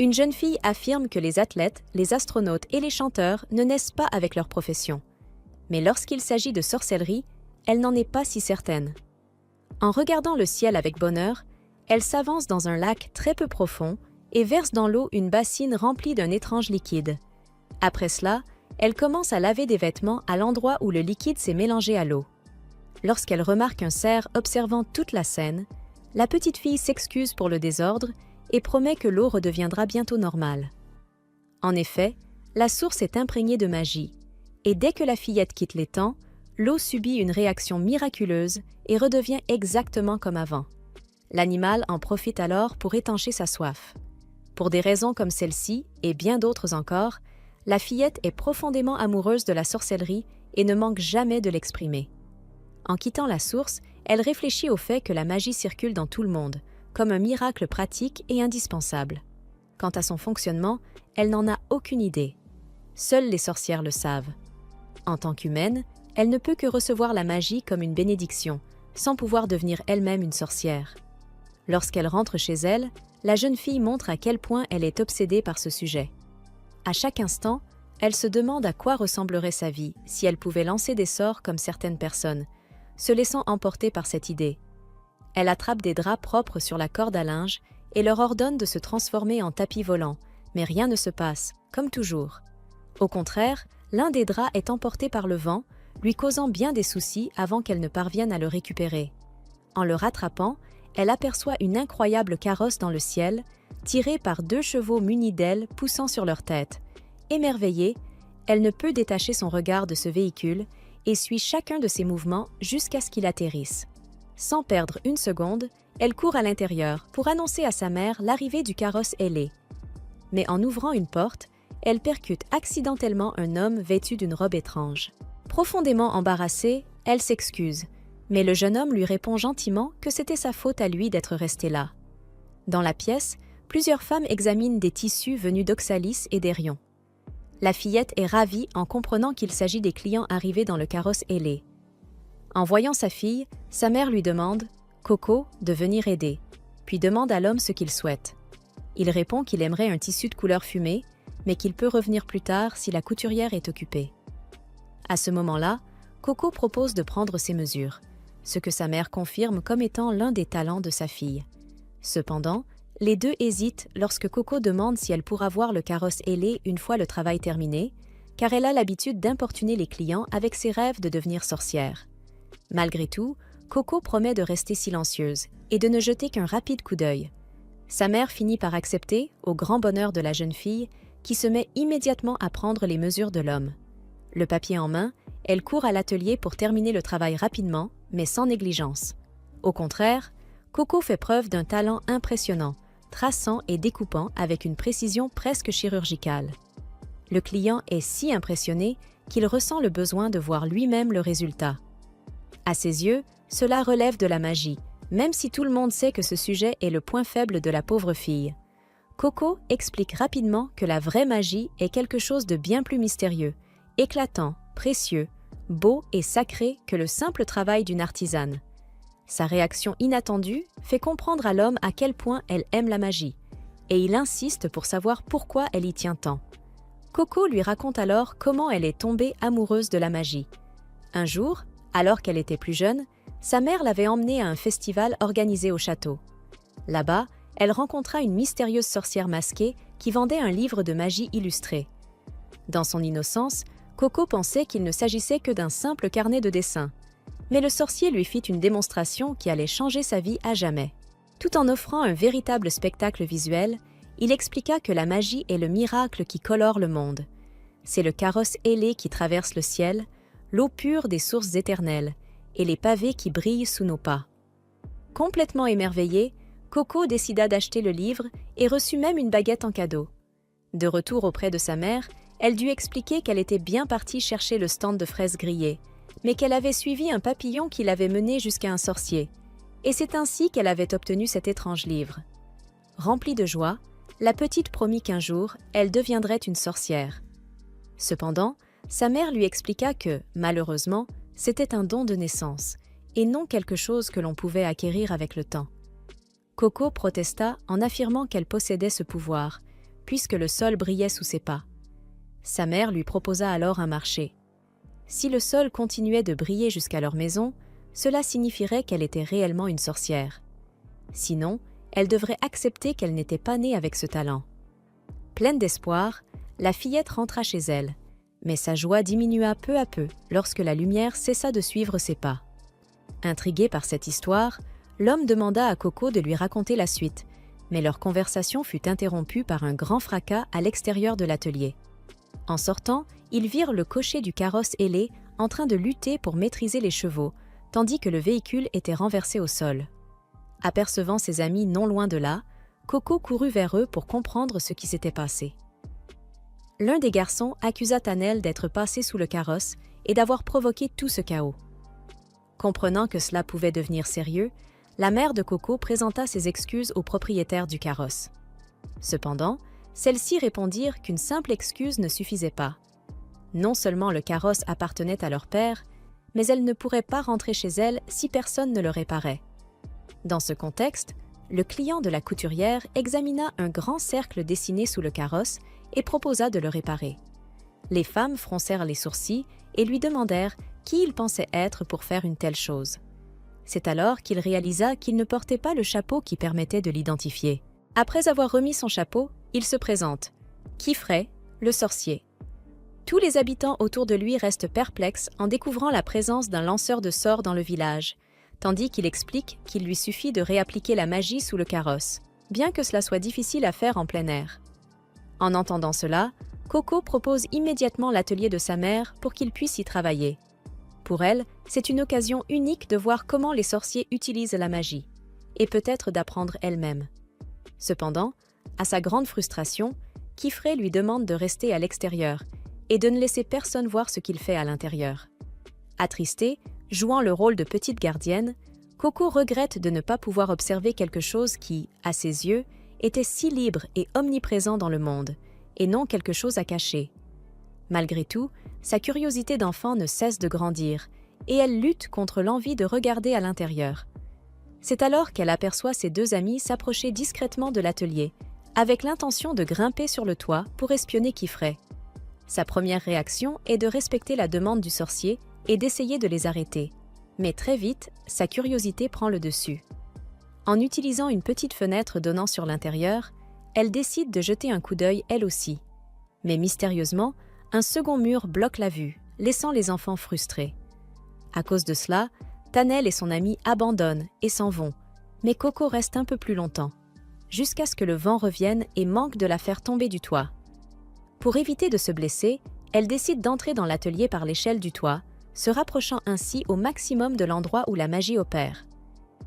Une jeune fille affirme que les athlètes, les astronautes et les chanteurs ne naissent pas avec leur profession. Mais lorsqu'il s'agit de sorcellerie, elle n'en est pas si certaine. En regardant le ciel avec bonheur, elle s'avance dans un lac très peu profond et verse dans l'eau une bassine remplie d'un étrange liquide. Après cela, elle commence à laver des vêtements à l'endroit où le liquide s'est mélangé à l'eau. Lorsqu'elle remarque un cerf observant toute la scène, la petite fille s'excuse pour le désordre et promet que l'eau redeviendra bientôt normale. En effet, la source est imprégnée de magie, et dès que la fillette quitte l'étang, l'eau subit une réaction miraculeuse et redevient exactement comme avant. L'animal en profite alors pour étancher sa soif. Pour des raisons comme celle-ci, et bien d'autres encore, la fillette est profondément amoureuse de la sorcellerie et ne manque jamais de l'exprimer. En quittant la source, elle réfléchit au fait que la magie circule dans tout le monde, comme un miracle pratique et indispensable. Quant à son fonctionnement, elle n'en a aucune idée. Seules les sorcières le savent. En tant qu'humaine, elle ne peut que recevoir la magie comme une bénédiction, sans pouvoir devenir elle-même une sorcière. Lorsqu'elle rentre chez elle, la jeune fille montre à quel point elle est obsédée par ce sujet. À chaque instant, elle se demande à quoi ressemblerait sa vie si elle pouvait lancer des sorts comme certaines personnes, se laissant emporter par cette idée. Elle attrape des draps propres sur la corde à linge et leur ordonne de se transformer en tapis volant, mais rien ne se passe, comme toujours. Au contraire, l'un des draps est emporté par le vent, lui causant bien des soucis avant qu'elle ne parvienne à le récupérer. En le rattrapant, elle aperçoit une incroyable carrosse dans le ciel, tirée par 2 chevaux munis d'ailes poussant sur leur tête. Émerveillée, elle ne peut détacher son regard de ce véhicule et suit chacun de ses mouvements jusqu'à ce qu'il atterrisse. Sans perdre une seconde, elle court à l'intérieur pour annoncer à sa mère l'arrivée du carrosse ailé. Mais en ouvrant une porte, elle percute accidentellement un homme vêtu d'une robe étrange. Profondément embarrassée, elle s'excuse, mais le jeune homme lui répond gentiment que c'était sa faute à lui d'être resté là. Dans la pièce, plusieurs femmes examinent des tissus venus d'Oxalis et d'Erion. La fillette est ravie en comprenant qu'il s'agit des clients arrivés dans le carrosse ailé. En voyant sa fille, sa mère lui demande, Coco, de venir aider, puis demande à l'homme ce qu'il souhaite. Il répond qu'il aimerait un tissu de couleur fumée, mais qu'il peut revenir plus tard si la couturière est occupée. À ce moment-là, Coco propose de prendre ses mesures, ce que sa mère confirme comme étant l'un des talents de sa fille. Cependant, les deux hésitent lorsque Coco demande si elle pourra voir le carrosse ailé une fois le travail terminé, car elle a l'habitude d'importuner les clients avec ses rêves de devenir sorcière. Malgré tout, Coco promet de rester silencieuse et de ne jeter qu'un rapide coup d'œil. Sa mère finit par accepter, au grand bonheur de la jeune fille, qui se met immédiatement à prendre les mesures de l'homme. Le papier en main, elle court à l'atelier pour terminer le travail rapidement, mais sans négligence. Au contraire, Coco fait preuve d'un talent impressionnant, traçant et découpant avec une précision presque chirurgicale. Le client est si impressionné qu'il ressent le besoin de voir lui-même le résultat. À ses yeux, cela relève de la magie, même si tout le monde sait que ce sujet est le point faible de la pauvre fille. Coco explique rapidement que la vraie magie est quelque chose de bien plus mystérieux, éclatant, précieux, beau et sacré que le simple travail d'une artisane. Sa réaction inattendue fait comprendre à l'homme à quel point elle aime la magie, et il insiste pour savoir pourquoi elle y tient tant. Coco lui raconte alors comment elle est tombée amoureuse de la magie. Un jour, alors qu'elle était plus jeune, sa mère l'avait emmenée à un festival organisé au château. Là-bas, elle rencontra une mystérieuse sorcière masquée qui vendait un livre de magie illustré. Dans son innocence, Coco pensait qu'il ne s'agissait que d'un simple carnet de dessin. Mais le sorcier lui fit une démonstration qui allait changer sa vie à jamais. Tout en offrant un véritable spectacle visuel, il expliqua que la magie est le miracle qui colore le monde. C'est le carrosse ailé qui traverse le ciel, l'eau pure des sources éternelles, et les pavés qui brillent sous nos pas. Complètement émerveillée, Coco décida d'acheter le livre et reçut même une baguette en cadeau. De retour auprès de sa mère, elle dut expliquer qu'elle était bien partie chercher le stand de fraises grillées, mais qu'elle avait suivi un papillon qui l'avait menée jusqu'à un sorcier. Et c'est ainsi qu'elle avait obtenu cet étrange livre. Remplie de joie, la petite promit qu'un jour, elle deviendrait une sorcière. Cependant, sa mère lui expliqua que, malheureusement, c'était un don de naissance, et non quelque chose que l'on pouvait acquérir avec le temps. Coco protesta en affirmant qu'elle possédait ce pouvoir, puisque le sol brillait sous ses pas. Sa mère lui proposa alors un marché. Si le sol continuait de briller jusqu'à leur maison, cela signifierait qu'elle était réellement une sorcière. Sinon, elle devrait accepter qu'elle n'était pas née avec ce talent. Pleine d'espoir, la fillette rentra chez elle, mais sa joie diminua peu à peu lorsque la lumière cessa de suivre ses pas. Intrigué par cette histoire, l'homme demanda à Coco de lui raconter la suite, mais leur conversation fut interrompue par un grand fracas à l'extérieur de l'atelier. En sortant, ils virent le cocher du carrosse ailé en train de lutter pour maîtriser les chevaux, tandis que le véhicule était renversé au sol. Apercevant ses amis non loin de là, Coco courut vers eux pour comprendre ce qui s'était passé. L'un des garçons accusa Tanel d'être passé sous le carrosse et d'avoir provoqué tout ce chaos. Comprenant que cela pouvait devenir sérieux, la mère de Coco présenta ses excuses au propriétaire du carrosse. Cependant, celles-ci répondirent qu'une simple excuse ne suffisait pas. Non seulement le carrosse appartenait à leur père, mais elle ne pourrait pas rentrer chez elle si personne ne le réparait. Dans ce contexte, le client de la couturière examina un grand cercle dessiné sous le carrosse et proposa de le réparer. Les femmes froncèrent les sourcils et lui demandèrent qui il pensait être pour faire une telle chose. C'est alors qu'il réalisa qu'il ne portait pas le chapeau qui permettait de l'identifier. Après avoir remis son chapeau, il se présente. Kifray, le sorcier. Tous les habitants autour de lui restent perplexes en découvrant la présence d'un lanceur de sorts dans le village, tandis qu'il explique qu'il lui suffit de réappliquer la magie sous le carrosse, bien que cela soit difficile à faire en plein air. En entendant cela, Coco propose immédiatement l'atelier de sa mère pour qu'il puisse y travailler. Pour elle, c'est une occasion unique de voir comment les sorciers utilisent la magie, et peut-être d'apprendre elle-même. Cependant, à sa grande frustration, Kifray lui demande de rester à l'extérieur et de ne laisser personne voir ce qu'il fait à l'intérieur. Attristée, jouant le rôle de petite gardienne, Coco regrette de ne pas pouvoir observer quelque chose qui, à ses yeux, était si libre et omniprésent dans le monde, et non quelque chose à cacher. Malgré tout, sa curiosité d'enfant ne cesse de grandir, et elle lutte contre l'envie de regarder à l'intérieur. C'est alors qu'elle aperçoit ses deux amis s'approcher discrètement de l'atelier, avec l'intention de grimper sur le toit pour espionner Kifray. Sa première réaction est de respecter la demande du sorcier et d'essayer de les arrêter. Mais très vite, sa curiosité prend le dessus. En utilisant une petite fenêtre donnant sur l'intérieur, elle décide de jeter un coup d'œil elle aussi. Mais mystérieusement, un second mur bloque la vue, laissant les enfants frustrés. À cause de cela, Tanel et son ami abandonnent et s'en vont, mais Coco reste un peu plus longtemps, jusqu'à ce que le vent revienne et manque de la faire tomber du toit. Pour éviter de se blesser, elle décide d'entrer dans l'atelier par l'échelle du toit, se rapprochant ainsi au maximum de l'endroit où la magie opère.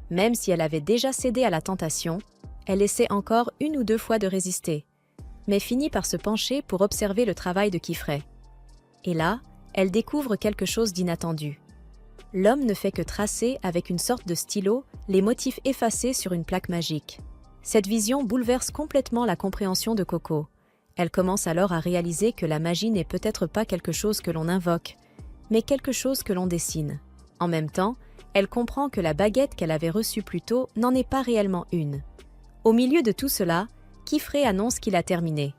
Même si elle avait déjà cédé à la tentation, elle essaie encore une ou deux fois de résister, mais finit par se pencher pour observer le travail de Kifray. Et là, elle découvre quelque chose d'inattendu. L'homme ne fait que tracer avec une sorte de stylo les motifs effacés sur une plaque magique. Cette vision bouleverse complètement la compréhension de Coco. Elle commence alors à réaliser que la magie n'est peut-être pas quelque chose que l'on invoque, mais quelque chose que l'on dessine. En même temps, elle comprend que la baguette qu'elle avait reçue plus tôt n'en est pas réellement une. Au milieu de tout cela, Kifray annonce qu'il a terminé.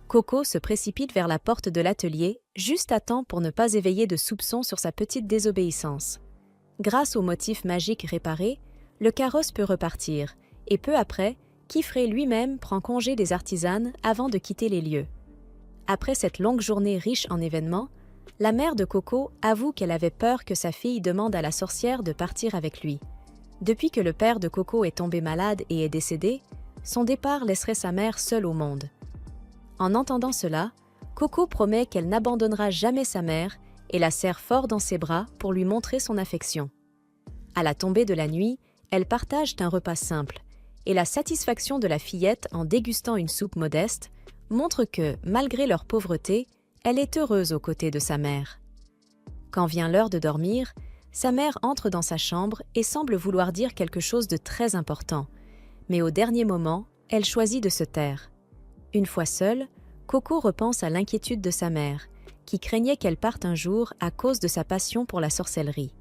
Coco se précipite vers la porte de l'atelier, juste à temps pour ne pas éveiller de soupçons sur sa petite désobéissance. Grâce au motif magique réparé, le carrosse peut repartir, et peu après, Kifray lui-même prend congé des artisanes avant de quitter les lieux. Après cette longue journée riche en événements, la mère de Coco avoue qu'elle avait peur que sa fille demande à la sorcière de partir avec lui. Depuis que le père de Coco est tombé malade et est décédé, son départ laisserait sa mère seule au monde. En entendant cela, Coco promet qu'elle n'abandonnera jamais sa mère et la serre fort dans ses bras pour lui montrer son affection. À la tombée de la nuit, elles partagent un repas simple, et la satisfaction de la fillette en dégustant une soupe modeste montre que, malgré leur pauvreté, elle est heureuse aux côtés de sa mère. Quand vient l'heure de dormir, sa mère entre dans sa chambre et semble vouloir dire quelque chose de très important, mais au dernier moment, elle choisit de se taire. Une fois seule, Coco repense à l'inquiétude de sa mère, qui craignait qu'elle parte un jour à cause de sa passion pour la sorcellerie.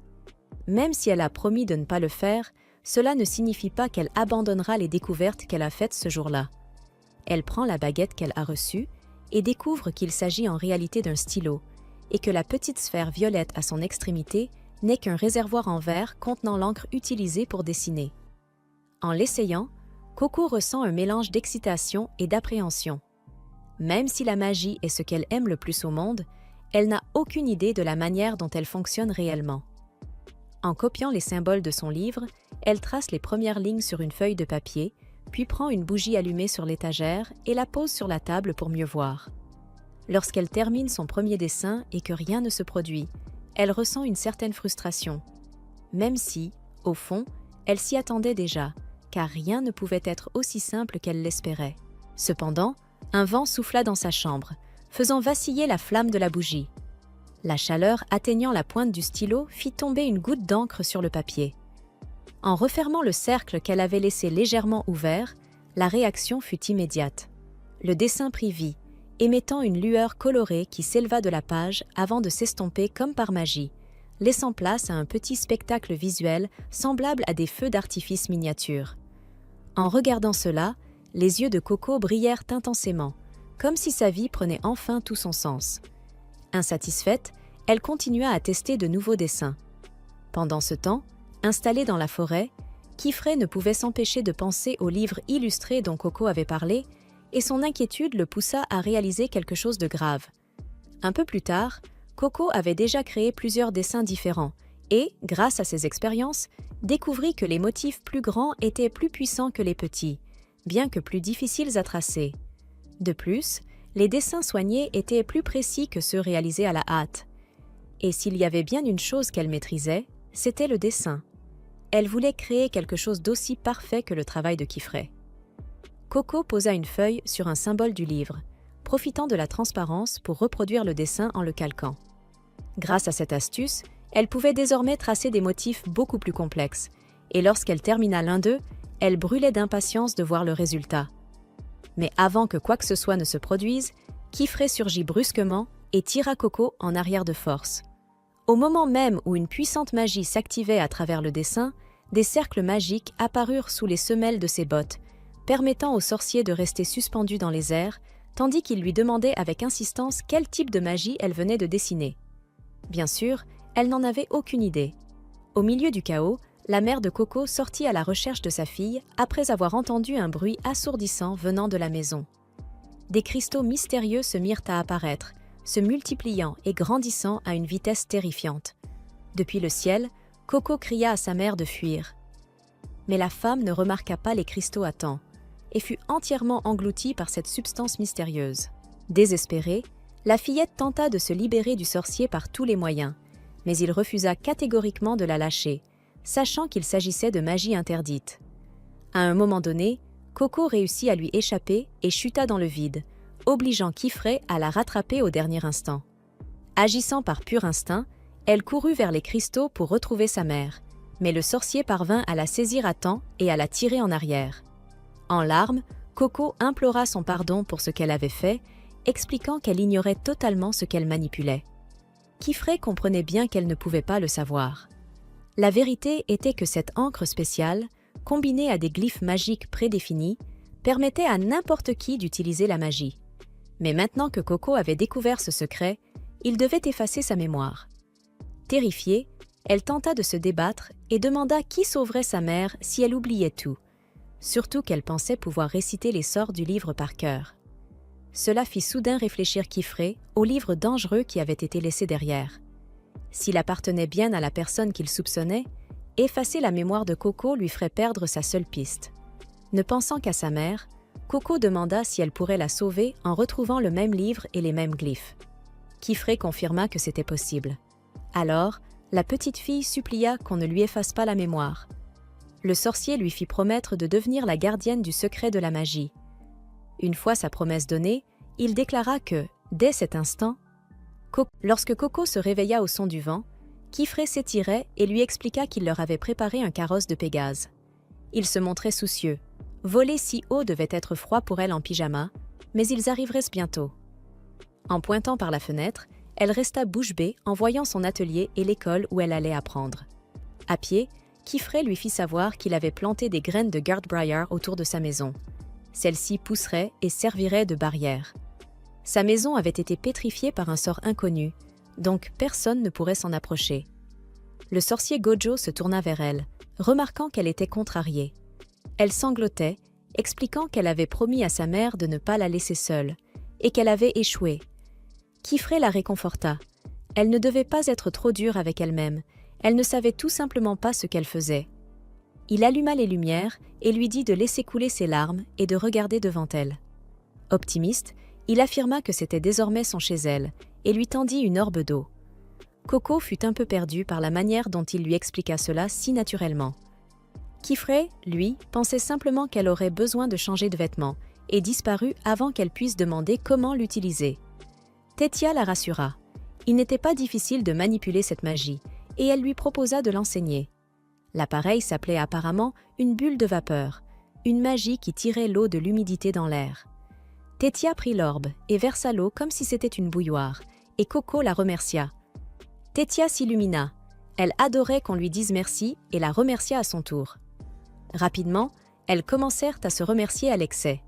Même si elle a promis de ne pas le faire, cela ne signifie pas qu'elle abandonnera les découvertes qu'elle a faites ce jour-là. Elle prend la baguette qu'elle a reçue et découvre qu'il s'agit en réalité d'un stylo et que la petite sphère violette à son extrémité n'est qu'un réservoir en verre contenant l'encre utilisée pour dessiner. En l'essayant, Coco ressent un mélange d'excitation et d'appréhension. Même si la magie est ce qu'elle aime le plus au monde, elle n'a aucune idée de la manière dont elle fonctionne réellement. En copiant les symboles de son livre, elle trace les premières lignes sur une feuille de papier, puis prend une bougie allumée sur l'étagère et la pose sur la table pour mieux voir. Lorsqu'elle termine son premier dessin et que rien ne se produit, elle ressent une certaine frustration. Même si, au fond, elle s'y attendait déjà, car rien ne pouvait être aussi simple qu'elle l'espérait. Cependant, un vent souffla dans sa chambre, faisant vaciller la flamme de la bougie. La chaleur atteignant la pointe du stylo fit tomber une goutte d'encre sur le papier. En refermant le cercle qu'elle avait laissé légèrement ouvert, la réaction fut immédiate. Le dessin prit vie, émettant une lueur colorée qui s'éleva de la page avant de s'estomper comme par magie, laissant place à un petit spectacle visuel semblable à des feux d'artifice miniatures. En regardant cela, les yeux de Coco brillèrent intensément, comme si sa vie prenait enfin tout son sens. Insatisfaite, elle continua à tester de nouveaux dessins. Pendant ce temps, installée dans la forêt, Kifré ne pouvait s'empêcher de penser au livre illustré dont Coco avait parlé, et son inquiétude le poussa à réaliser quelque chose de grave. Un peu plus tard, Coco avait déjà créé plusieurs dessins différents et, grâce à ses expériences, découvrit que les motifs plus grands étaient plus puissants que les petits, bien que plus difficiles à tracer. De plus, les dessins soignés étaient plus précis que ceux réalisés à la hâte. Et s'il y avait bien une chose qu'elle maîtrisait, c'était le dessin. Elle voulait créer quelque chose d'aussi parfait que le travail de Kifré. Coco posa une feuille sur un symbole du livre, profitant de la transparence pour reproduire le dessin en le calquant. Grâce à cette astuce, elle pouvait désormais tracer des motifs beaucoup plus complexes, et lorsqu'elle termina l'un d'eux, elle brûlait d'impatience de voir le résultat. Mais avant que quoi que ce soit ne se produise, Kifré surgit brusquement et tira Coco en arrière de force. Au moment même où une puissante magie s'activait à travers le dessin, des cercles magiques apparurent sous les semelles de ses bottes, permettant au sorcier de rester suspendu dans les airs, tandis qu'il lui demandait avec insistance quel type de magie elle venait de dessiner. Bien sûr, elle n'en avait aucune idée. Au milieu du chaos, la mère de Coco sortit à la recherche de sa fille après avoir entendu un bruit assourdissant venant de la maison. Des cristaux mystérieux se mirent à apparaître, se multipliant et grandissant à une vitesse terrifiante. Depuis le ciel, Coco cria à sa mère de fuir. Mais la femme ne remarqua pas les cristaux à temps et fut entièrement engloutie par cette substance mystérieuse. Désespérée, la fillette tenta de se libérer du sorcier par tous les moyens, mais il refusa catégoriquement de la lâcher, sachant qu'il s'agissait de magie interdite. À un moment donné, Coco réussit à lui échapper et chuta dans le vide, obligeant Kifré à la rattraper au dernier instant. Agissant par pur instinct, elle courut vers les cristaux pour retrouver sa mère, mais le sorcier parvint à la saisir à temps et à la tirer en arrière. En larmes, Coco implora son pardon pour ce qu'elle avait fait, expliquant qu'elle ignorait totalement ce qu'elle manipulait. Kifré comprenait bien qu'elle ne pouvait pas le savoir. La vérité était que cette encre spéciale, combinée à des glyphes magiques prédéfinis, permettait à n'importe qui d'utiliser la magie. Mais maintenant que Coco avait découvert ce secret, il devait effacer sa mémoire. Terrifiée, elle tenta de se débattre et demanda qui sauverait sa mère si elle oubliait tout, surtout qu'elle pensait pouvoir réciter les sorts du livre par cœur. Cela fit soudain réfléchir Kifré au livre dangereux qui avait été laissé derrière. S'il appartenait bien à la personne qu'il soupçonnait, effacer la mémoire de Coco lui ferait perdre sa seule piste. Ne pensant qu'à sa mère, Coco demanda si elle pourrait la sauver en retrouvant le même livre et les mêmes glyphes. Kifré confirma que c'était possible. Alors, la petite fille supplia qu'on ne lui efface pas la mémoire. Le sorcier lui fit promettre de devenir la gardienne du secret de la magie. Une fois sa promesse donnée, il déclara que, dès cet instant, lorsque Coco se réveilla au son du vent, Kifré s'étirait et lui expliqua qu'il leur avait préparé un carrosse de Pégase. Il se montrait soucieux. Voler si haut devait être froid pour elle en pyjama, mais ils arriveraient bientôt. En pointant par la fenêtre, elle resta bouche bée en voyant son atelier et l'école où elle allait apprendre. À pied, Kifré lui fit savoir qu'il avait planté des graines de Girdbriar autour de sa maison. Celle-ci pousserait et servirait de barrière. Sa maison avait été pétrifiée par un sort inconnu, donc personne ne pourrait s'en approcher. Le sorcier Gojo se tourna vers elle, remarquant qu'elle était contrariée. Elle sanglotait, expliquant qu'elle avait promis à sa mère de ne pas la laisser seule, et qu'elle avait échoué. Kifré la réconforta. Elle ne devait pas être trop dure avec elle-même, elle ne savait tout simplement pas ce qu'elle faisait. Il alluma les lumières et lui dit de laisser couler ses larmes et de regarder devant elle. Optimiste, il affirma que c'était désormais son chez elle, et lui tendit une orbe d'eau. Coco fut un peu perdue par la manière dont il lui expliqua cela si naturellement. Kifré, lui, pensait simplement qu'elle aurait besoin de changer de vêtements, et disparut avant qu'elle puisse demander comment l'utiliser. Tétia la rassura. Il n'était pas difficile de manipuler cette magie, et elle lui proposa de l'enseigner. L'appareil s'appelait apparemment une bulle de vapeur, une magie qui tirait l'eau de l'humidité dans l'air. Tétia prit l'orbe et versa l'eau comme si c'était une bouilloire, et Coco la remercia. Tétia s'illumina. Elle adorait qu'on lui dise merci et la remercia à son tour. Rapidement, elles commencèrent à se remercier à l'excès.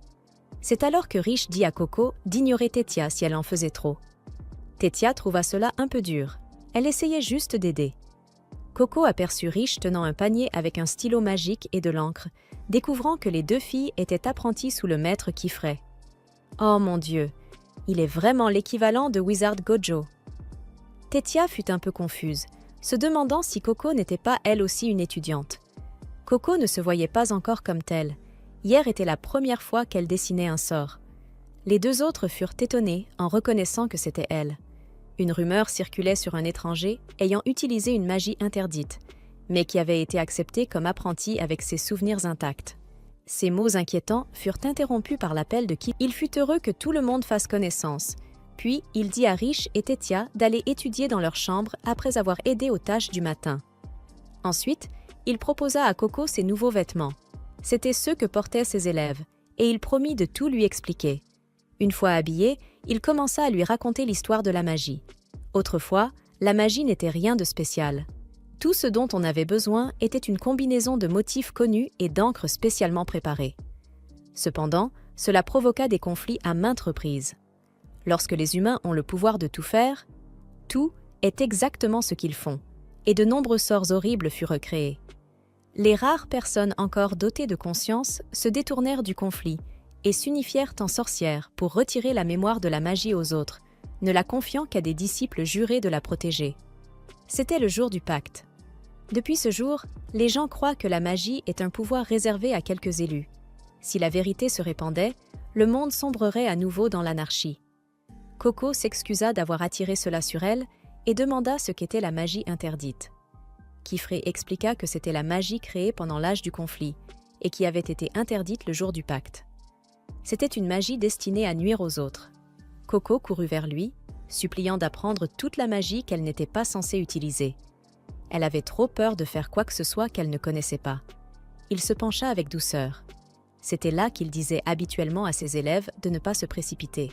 C'est alors que Riche dit à Coco d'ignorer Tétia si elle en faisait trop. Tétia trouva cela un peu dur. Elle essayait juste d'aider. Coco aperçut Riche tenant un panier avec un stylo magique et de l'encre, découvrant que les deux filles étaient apprenties sous le maître Kifré. Oh mon Dieu, il est vraiment l'équivalent de Wizard Gojo. Tétia fut un peu confuse, se demandant si Coco n'était pas elle aussi une étudiante. Coco ne se voyait pas encore comme telle. Hier était la première fois qu'elle dessinait un sort. Les deux autres furent étonnés en reconnaissant que c'était elle. Une rumeur circulait sur un étranger ayant utilisé une magie interdite, mais qui avait été accepté comme apprenti avec ses souvenirs intacts. Ces mots inquiétants furent interrompus par l'appel de qui il fut heureux que tout le monde fasse connaissance. Puis, il dit à Riche et Tétia d'aller étudier dans leur chambre après avoir aidé aux tâches du matin. Ensuite, il proposa à Coco ses nouveaux vêtements. C'étaient ceux que portaient ses élèves, et il promit de tout lui expliquer. Une fois habillé, il commença à lui raconter l'histoire de la magie. Autrefois, la magie n'était rien de spécial. Tout ce dont on avait besoin était une combinaison de motifs connus et d'encre spécialement préparée. Cependant, cela provoqua des conflits à maintes reprises. Lorsque les humains ont le pouvoir de tout faire, tout est exactement ce qu'ils font, et de nombreux sorts horribles furent créés. Les rares personnes encore dotées de conscience se détournèrent du conflit et s'unifièrent en sorcières pour retirer la mémoire de la magie aux autres, ne la confiant qu'à des disciples jurés de la protéger. C'était le jour du pacte. Depuis ce jour, les gens croient que la magie est un pouvoir réservé à quelques élus. Si la vérité se répandait, le monde sombrerait à nouveau dans l'anarchie. Coco s'excusa d'avoir attiré cela sur elle et demanda ce qu'était la magie interdite. Kifré expliqua que c'était la magie créée pendant l'âge du conflit et qui avait été interdite le jour du pacte. C'était une magie destinée à nuire aux autres. Coco courut vers lui, suppliant d'apprendre toute la magie qu'elle n'était pas censée utiliser. Elle avait trop peur de faire quoi que ce soit qu'elle ne connaissait pas. Il se pencha avec douceur. C'était là qu'il disait habituellement à ses élèves de ne pas se précipiter.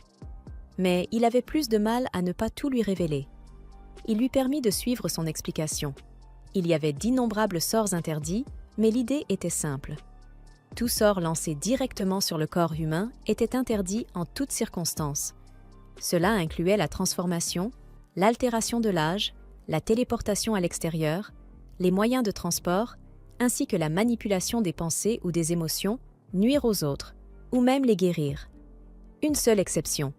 Mais il avait plus de mal à ne pas tout lui révéler. Il lui permit de suivre son explication. Il y avait d'innombrables sorts interdits, mais l'idée était simple. Tout sort lancé directement sur le corps humain était interdit en toutes circonstances. Cela incluait la transformation, l'altération de l'âge, la téléportation à l'extérieur, les moyens de transport, ainsi que la manipulation des pensées ou des émotions, nuire aux autres, ou même les guérir. Une seule exception,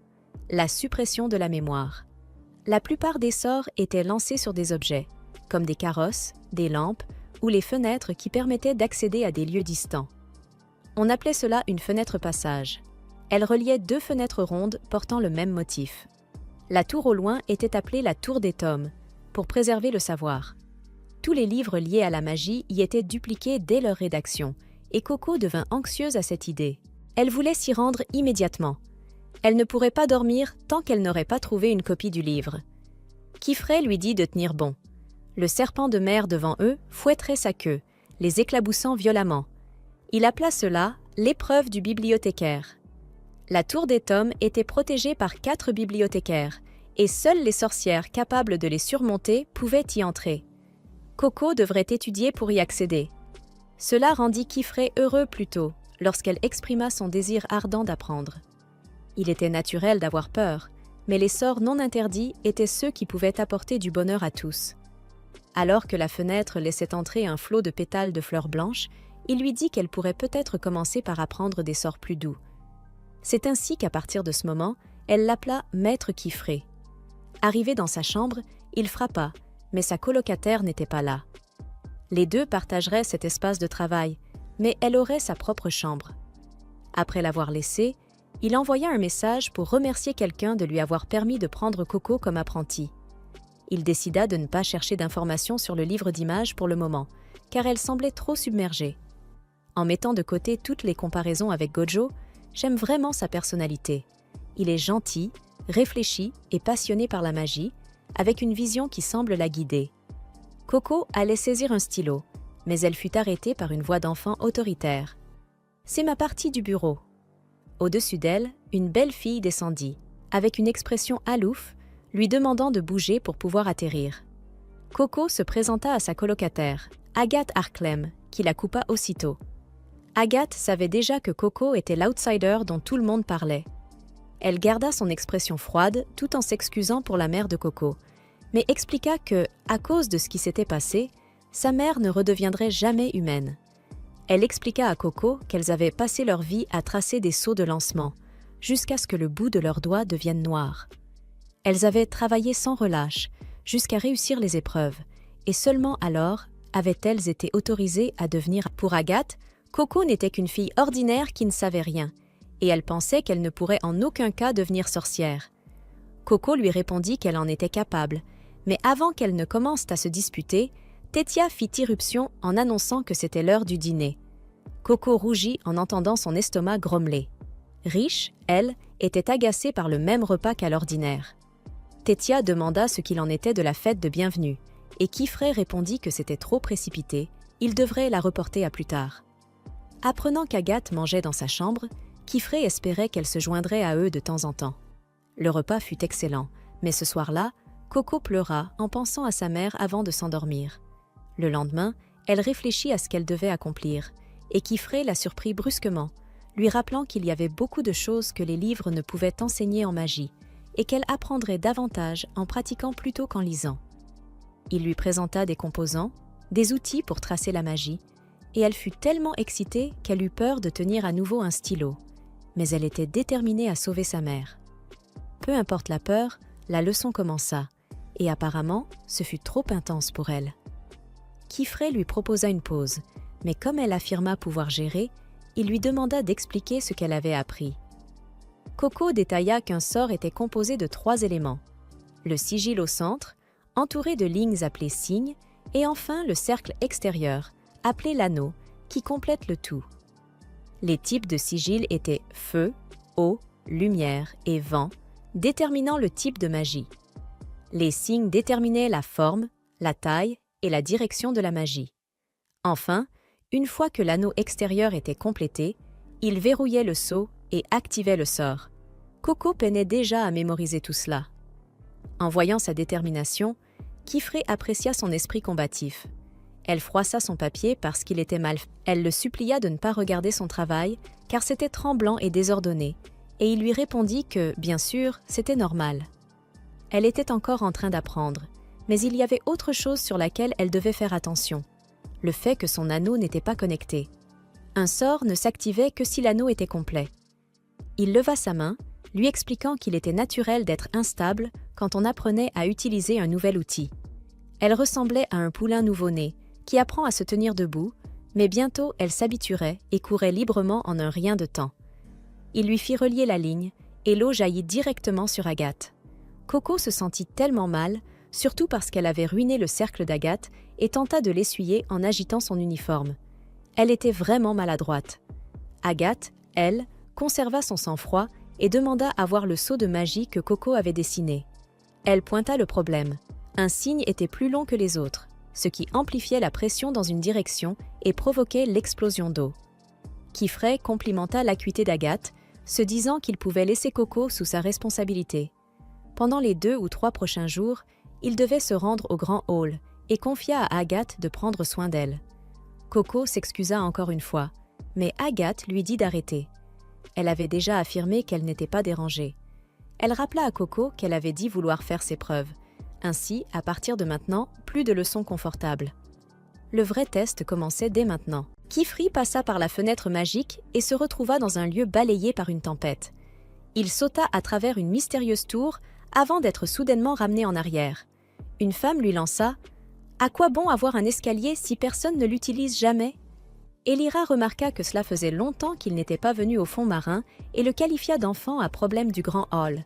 la suppression de la mémoire. La plupart des sorts étaient lancés sur des objets, comme des carrosses, des lampes ou les fenêtres qui permettaient d'accéder à des lieux distants. On appelait cela une fenêtre passage. Elle reliait deux fenêtres rondes portant le même motif. La tour au loin était appelée la tour des tomes, pour préserver le savoir. Tous les livres liés à la magie y étaient dupliqués dès leur rédaction, et Coco devint anxieuse à cette idée. Elle voulait s'y rendre immédiatement. Elle ne pourrait pas dormir tant qu'elle n'aurait pas trouvé une copie du livre. Kifré lui dit de tenir bon. Le serpent de mer devant eux fouetterait sa queue, les éclaboussant violemment. Il appela cela l'épreuve du bibliothécaire. La tour des tomes était protégée par 4 bibliothécaires, et seules les sorcières capables de les surmonter pouvaient y entrer. Coco devrait étudier pour y accéder. Cela rendit Kifré heureux plutôt, lorsqu'elle exprima son désir ardent d'apprendre. Il était naturel d'avoir peur, mais les sorts non interdits étaient ceux qui pouvaient apporter du bonheur à tous. Alors que la fenêtre laissait entrer un flot de pétales de fleurs blanches, il lui dit qu'elle pourrait peut-être commencer par apprendre des sorts plus doux. C'est ainsi qu'à partir de ce moment, elle l'appela Maître Kifré. Arrivé dans sa chambre, il frappa, mais sa colocataire n'était pas là. Les deux partageraient cet espace de travail, mais elle aurait sa propre chambre. Après l'avoir laissée, il envoya un message pour remercier quelqu'un de lui avoir permis de prendre Coco comme apprenti. Il décida de ne pas chercher d'informations sur le livre d'images pour le moment, car elle semblait trop submergée. En mettant de côté toutes les comparaisons avec Gojo, j'aime vraiment sa personnalité. Il est gentil, réfléchi et passionné par la magie, avec une vision qui semble la guider. Coco allait saisir un stylo, mais elle fut arrêtée par une voix d'enfant autoritaire. « C'est ma partie du bureau. » Au-dessus d'elle, une belle fille descendit, avec une expression alouffe, lui demandant de bouger pour pouvoir atterrir. Coco se présenta à sa colocataire, Agathe Arklem, qui la coupa aussitôt. Agathe savait déjà que Coco était l'outsider dont tout le monde parlait. Elle garda son expression froide tout en s'excusant pour la mère de Coco, mais expliqua que, à cause de ce qui s'était passé, sa mère ne redeviendrait jamais humaine. Elle expliqua à Coco qu'elles avaient passé leur vie à tracer des sauts de lancement, jusqu'à ce que le bout de leurs doigts devienne noir. Elles avaient travaillé sans relâche, jusqu'à réussir les épreuves, et seulement alors avaient-elles été autorisées à devenir... Pour Agathe, Coco n'était qu'une fille ordinaire qui ne savait rien, et elle pensait qu'elle ne pourrait en aucun cas devenir sorcière. Coco lui répondit qu'elle en était capable, mais avant qu'elle ne commence à se disputer, Tétia fit irruption en annonçant que c'était l'heure du dîner. Coco rougit en entendant son estomac grommeler. Riche, elle, était agacée par le même repas qu'à l'ordinaire. Tétia demanda ce qu'il en était de la fête de bienvenue, et Kifré répondit que c'était trop précipité, il devrait la reporter à plus tard. Apprenant qu'Agathe mangeait dans sa chambre, Kifré espérait qu'elle se joindrait à eux de temps en temps. Le repas fut excellent, mais ce soir-là, Coco pleura en pensant à sa mère avant de s'endormir. Le lendemain, elle réfléchit à ce qu'elle devait accomplir, et Kifré la surprit brusquement, lui rappelant qu'il y avait beaucoup de choses que les livres ne pouvaient enseigner en magie, et qu'elle apprendrait davantage en pratiquant plutôt qu'en lisant. Il lui présenta des composants, des outils pour tracer la magie, et elle fut tellement excitée qu'elle eut peur de tenir à nouveau un stylo, mais elle était déterminée à sauver sa mère. Peu importe la peur, la leçon commença, et apparemment, ce fut trop intense pour elle. Kifré lui proposa une pause, mais comme elle affirma pouvoir gérer, il lui demanda d'expliquer ce qu'elle avait appris. Coco détailla qu'un sort était composé de 3 éléments. Le sigil au centre, entouré de lignes appelées signes, et enfin le cercle extérieur, appelé l'anneau, qui complète le tout. Les types de sigil étaient feu, eau, lumière et vent, déterminant le type de magie. Les signes déterminaient la forme, la taille et la direction de la magie. Enfin, une fois que l'anneau extérieur était complété, il verrouillait le sceau et activait le sort. Coco peinait déjà à mémoriser tout cela. En voyant sa détermination, Kifré apprécia son esprit combatif. Elle froissa son papier parce qu'il était mal fait. Elle le supplia de ne pas regarder son travail, car c'était tremblant et désordonné, et il lui répondit que, bien sûr, c'était normal. Elle était encore en train d'apprendre, mais il y avait autre chose sur laquelle elle devait faire attention, le fait que son anneau n'était pas connecté. Un sort ne s'activait que si l'anneau était complet. Il leva sa main, lui expliquant qu'il était naturel d'être instable quand on apprenait à utiliser un nouvel outil. Elle ressemblait à un poulain nouveau-né, qui apprend à se tenir debout, mais bientôt elle s'habituerait et courait librement en un rien de temps. Il lui fit relier la ligne, et l'eau jaillit directement sur Agathe. Coco se sentit tellement mal, surtout parce qu'elle avait ruiné le cercle d'Agathe et tenta de l'essuyer en agitant son uniforme. Elle était vraiment maladroite. Agathe, elle, conserva son sang-froid et demanda à voir le sceau de magie que Coco avait dessiné. Elle pointa le problème. Un signe était plus long que les autres, ce qui amplifiait la pression dans une direction et provoquait l'explosion d'eau. Kifré complimenta l'acuité d'Agathe, se disant qu'il pouvait laisser Coco sous sa responsabilité. Pendant les 2 ou 3 prochains jours, il devait se rendre au grand hall et confia à Agathe de prendre soin d'elle. Coco s'excusa encore une fois, Mais Agathe lui dit d'arrêter. Elle avait déjà affirmé qu'elle n'était pas dérangée. Elle rappela à Coco qu'elle avait dit vouloir faire ses preuves. Ainsi, à partir de maintenant, plus de leçons confortables. Le vrai test commençait dès maintenant. Kifri passa par la fenêtre magique et se retrouva dans un lieu balayé par une tempête. Il sauta à travers une mystérieuse tour avant d'être soudainement ramené en arrière. Une femme lui lança « À quoi bon avoir un escalier si personne ne l'utilise jamais ?» Elira remarqua que cela faisait longtemps qu'il n'était pas venu au fond marin et le qualifia d'enfant à problème du grand hall.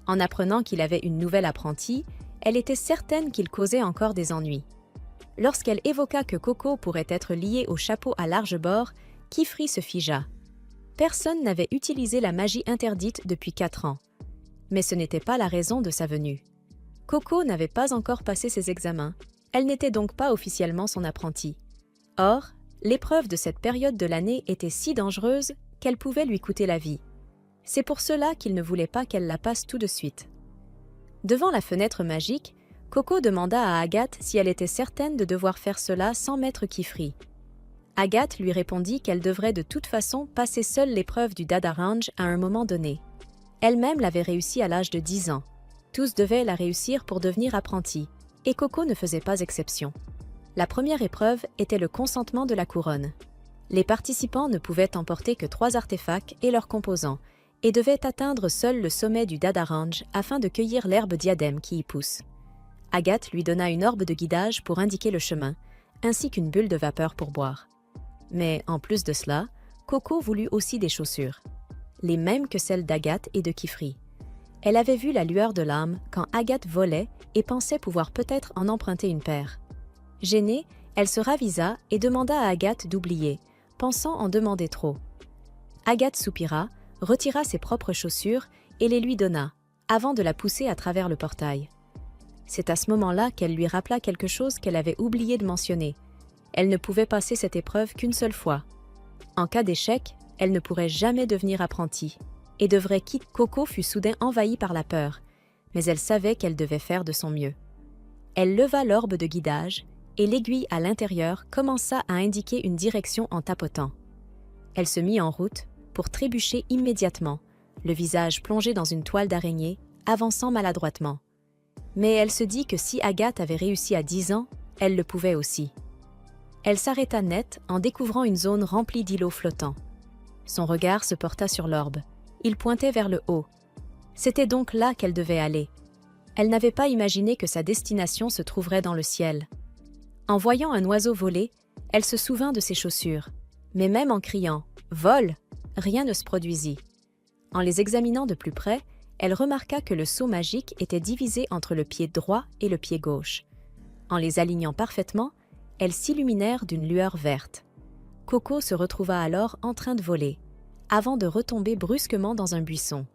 En apprenant qu'il avait une nouvelle apprentie, elle était certaine qu'il causait encore des ennuis. Lorsqu'elle évoqua que Coco pourrait être lié au chapeau à large bord, Kifri se figea. Personne n'avait utilisé la magie interdite depuis 4 ans. Mais ce n'était pas la raison de sa venue. Coco n'avait pas encore passé ses examens, elle n'était donc pas officiellement son apprentie. Or, l'épreuve de cette période de l'année était si dangereuse qu'elle pouvait lui coûter la vie. C'est pour cela qu'il ne voulait pas qu'elle la passe tout de suite. Devant la fenêtre magique, Coco demanda à Agathe si elle était certaine de devoir faire cela sans maître Kifri. Agathe lui répondit qu'elle devrait de toute façon passer seule l'épreuve du Dadaranj à un moment donné. Elle-même l'avait réussi à l'âge de 10 ans. Tous devaient la réussir pour devenir apprentis, et Coco ne faisait pas exception. La première épreuve était le consentement de la couronne. Les participants ne pouvaient emporter que 3 artefacts et leurs composants, et devaient atteindre seuls le sommet du Dadaranj afin de cueillir l'herbe diadème qui y pousse. Agathe lui donna une orbe de guidage pour indiquer le chemin, ainsi qu'une bulle de vapeur pour boire. Mais en plus de cela, Coco voulut aussi des chaussures, les mêmes que celles d'Agathe et de Kifri. Elle avait vu la lueur de l'âme quand Agathe volait et pensait pouvoir peut-être en emprunter une paire. Gênée, elle se ravisa et demanda à Agathe d'oublier, pensant en demander trop. Agathe soupira, retira ses propres chaussures et les lui donna, avant de la pousser à travers le portail. C'est à ce moment-là qu'elle lui rappela quelque chose qu'elle avait oublié de mentionner. Elle ne pouvait passer cette épreuve qu'une seule fois. En cas d'échec, elle ne pourrait jamais devenir apprentie, et devrait quitter. Coco fut soudain envahie par la peur, mais elle savait qu'elle devait faire de son mieux. Elle leva l'orbe de guidage, et l'aiguille à l'intérieur commença à indiquer une direction en tapotant. Elle se mit en route pour trébucher immédiatement, le visage plongé dans une toile d'araignée, avançant maladroitement. Mais elle se dit que si Agathe avait réussi à 10 ans, elle le pouvait aussi. Elle s'arrêta net en découvrant une zone remplie d'îlots flottants. Son regard se porta sur l'orbe. Il pointait vers le haut. C'était donc là qu'elle devait aller. Elle n'avait pas imaginé que sa destination se trouverait dans le ciel. En voyant un oiseau voler, elle se souvint de ses chaussures. Mais même en criant « Vole !», rien ne se produisit. En les examinant de plus près, elle remarqua que le seau magique était divisé entre le pied droit et le pied gauche. En les alignant parfaitement, elles s'illuminèrent d'une lueur verte. Coco se retrouva alors en train de voler, avant de retomber brusquement dans un buisson.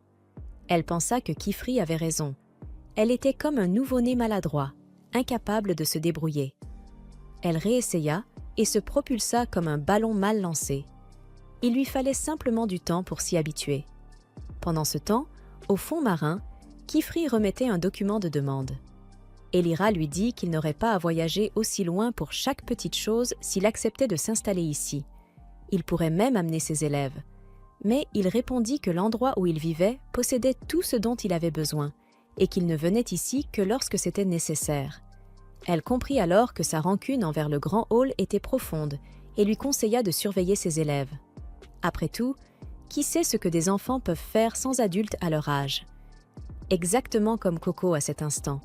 Elle pensa que Kifri avait raison. Elle était comme un nouveau-né maladroit, incapable de se débrouiller. Elle réessaya et se propulsa comme un ballon mal lancé. Il lui fallait simplement du temps pour s'y habituer. Pendant ce temps, au fond marin, Kifri remettait un document de demande. Elira lui dit qu'il n'aurait pas à voyager aussi loin pour chaque petite chose s'il acceptait de s'installer ici. Il pourrait même amener ses élèves. Mais il répondit que l'endroit où il vivait possédait tout ce dont il avait besoin et qu'il ne venait ici que lorsque c'était nécessaire. Elle comprit alors que sa rancune envers le grand hall était profonde et lui conseilla de surveiller ses élèves. Après tout, qui sait ce que des enfants peuvent faire sans adultes à leur âge? Exactement comme Coco à cet instant.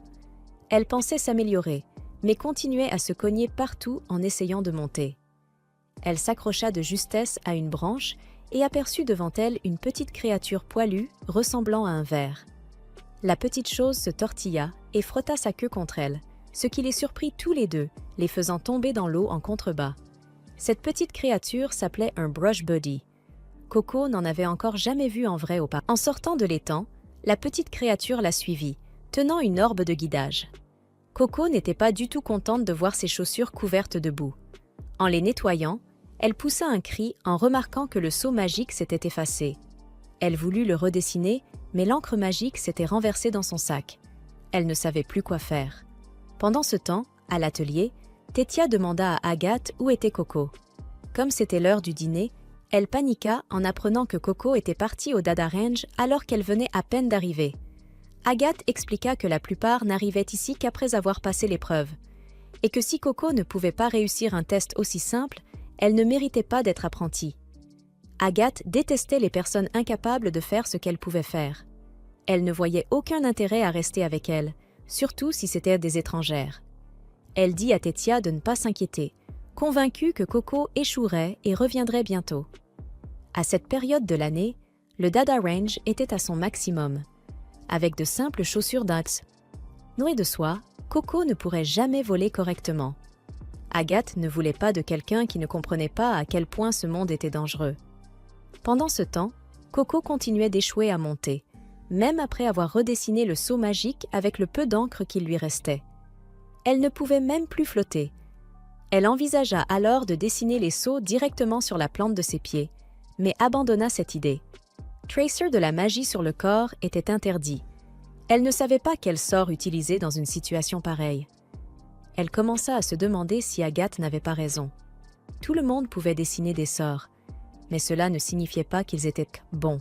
Elle pensait s'améliorer, mais continuait à se cogner partout en essayant de monter. Elle s'accrocha de justesse à une branche et aperçut devant elle une petite créature poilue ressemblant à un ver. La petite chose se tortilla et frotta sa queue contre elle, ce qui les surprit tous les deux, les faisant tomber dans l'eau en contrebas. Cette petite créature s'appelait un brush buddy. Coco n'en avait encore jamais vu en vrai auparavant. En sortant de l'étang, la petite créature la suivit, tenant une orbe de guidage. Coco n'était pas du tout contente de voir ses chaussures couvertes de boue. En les nettoyant, elle poussa un cri en remarquant que le seau magique s'était effacé. Elle voulut le redessiner, mais l'encre magique s'était renversée dans son sac. Elle ne savait plus quoi faire. Pendant ce temps, à l'atelier, Tétia demanda à Agathe où était Coco. Comme c'était l'heure du dîner, Elle paniqua en apprenant que Coco était partie au Dada Range alors qu'elle venait à peine d'arriver. Agathe expliqua que la plupart n'arrivaient ici qu'après avoir passé l'épreuve, et que si Coco ne pouvait pas réussir un test aussi simple, elle ne méritait pas d'être apprentie. Agathe détestait les personnes incapables de faire ce qu'elle pouvait faire. Elle ne voyait aucun intérêt à rester avec elle, surtout si c'était des étrangères. Elle dit à Tétia de ne pas s'inquiéter, convaincue que Coco échouerait et reviendrait bientôt. À cette période de l'année, le Dada Range était à son maximum. Avec de simples chaussures d'Axe nouées de soie, Coco ne pourrait jamais voler correctement. Agathe ne voulait pas de quelqu'un qui ne comprenait pas à quel point ce monde était dangereux. Pendant ce temps, Coco continuait d'échouer à monter, même après avoir redessiné le seau magique avec le peu d'encre qu'il lui restait. Elle ne pouvait même plus flotter. Elle envisagea alors de dessiner les seaux directement sur la plante de ses pieds, mais abandonna cette idée. Tracer de la magie sur le corps était interdit. Elle ne savait pas quel sort utiliser dans une situation pareille. Elle commença à se demander si Agathe n'avait pas raison. Tout le monde pouvait dessiner des sorts, mais cela ne signifiait pas qu'ils étaient bons.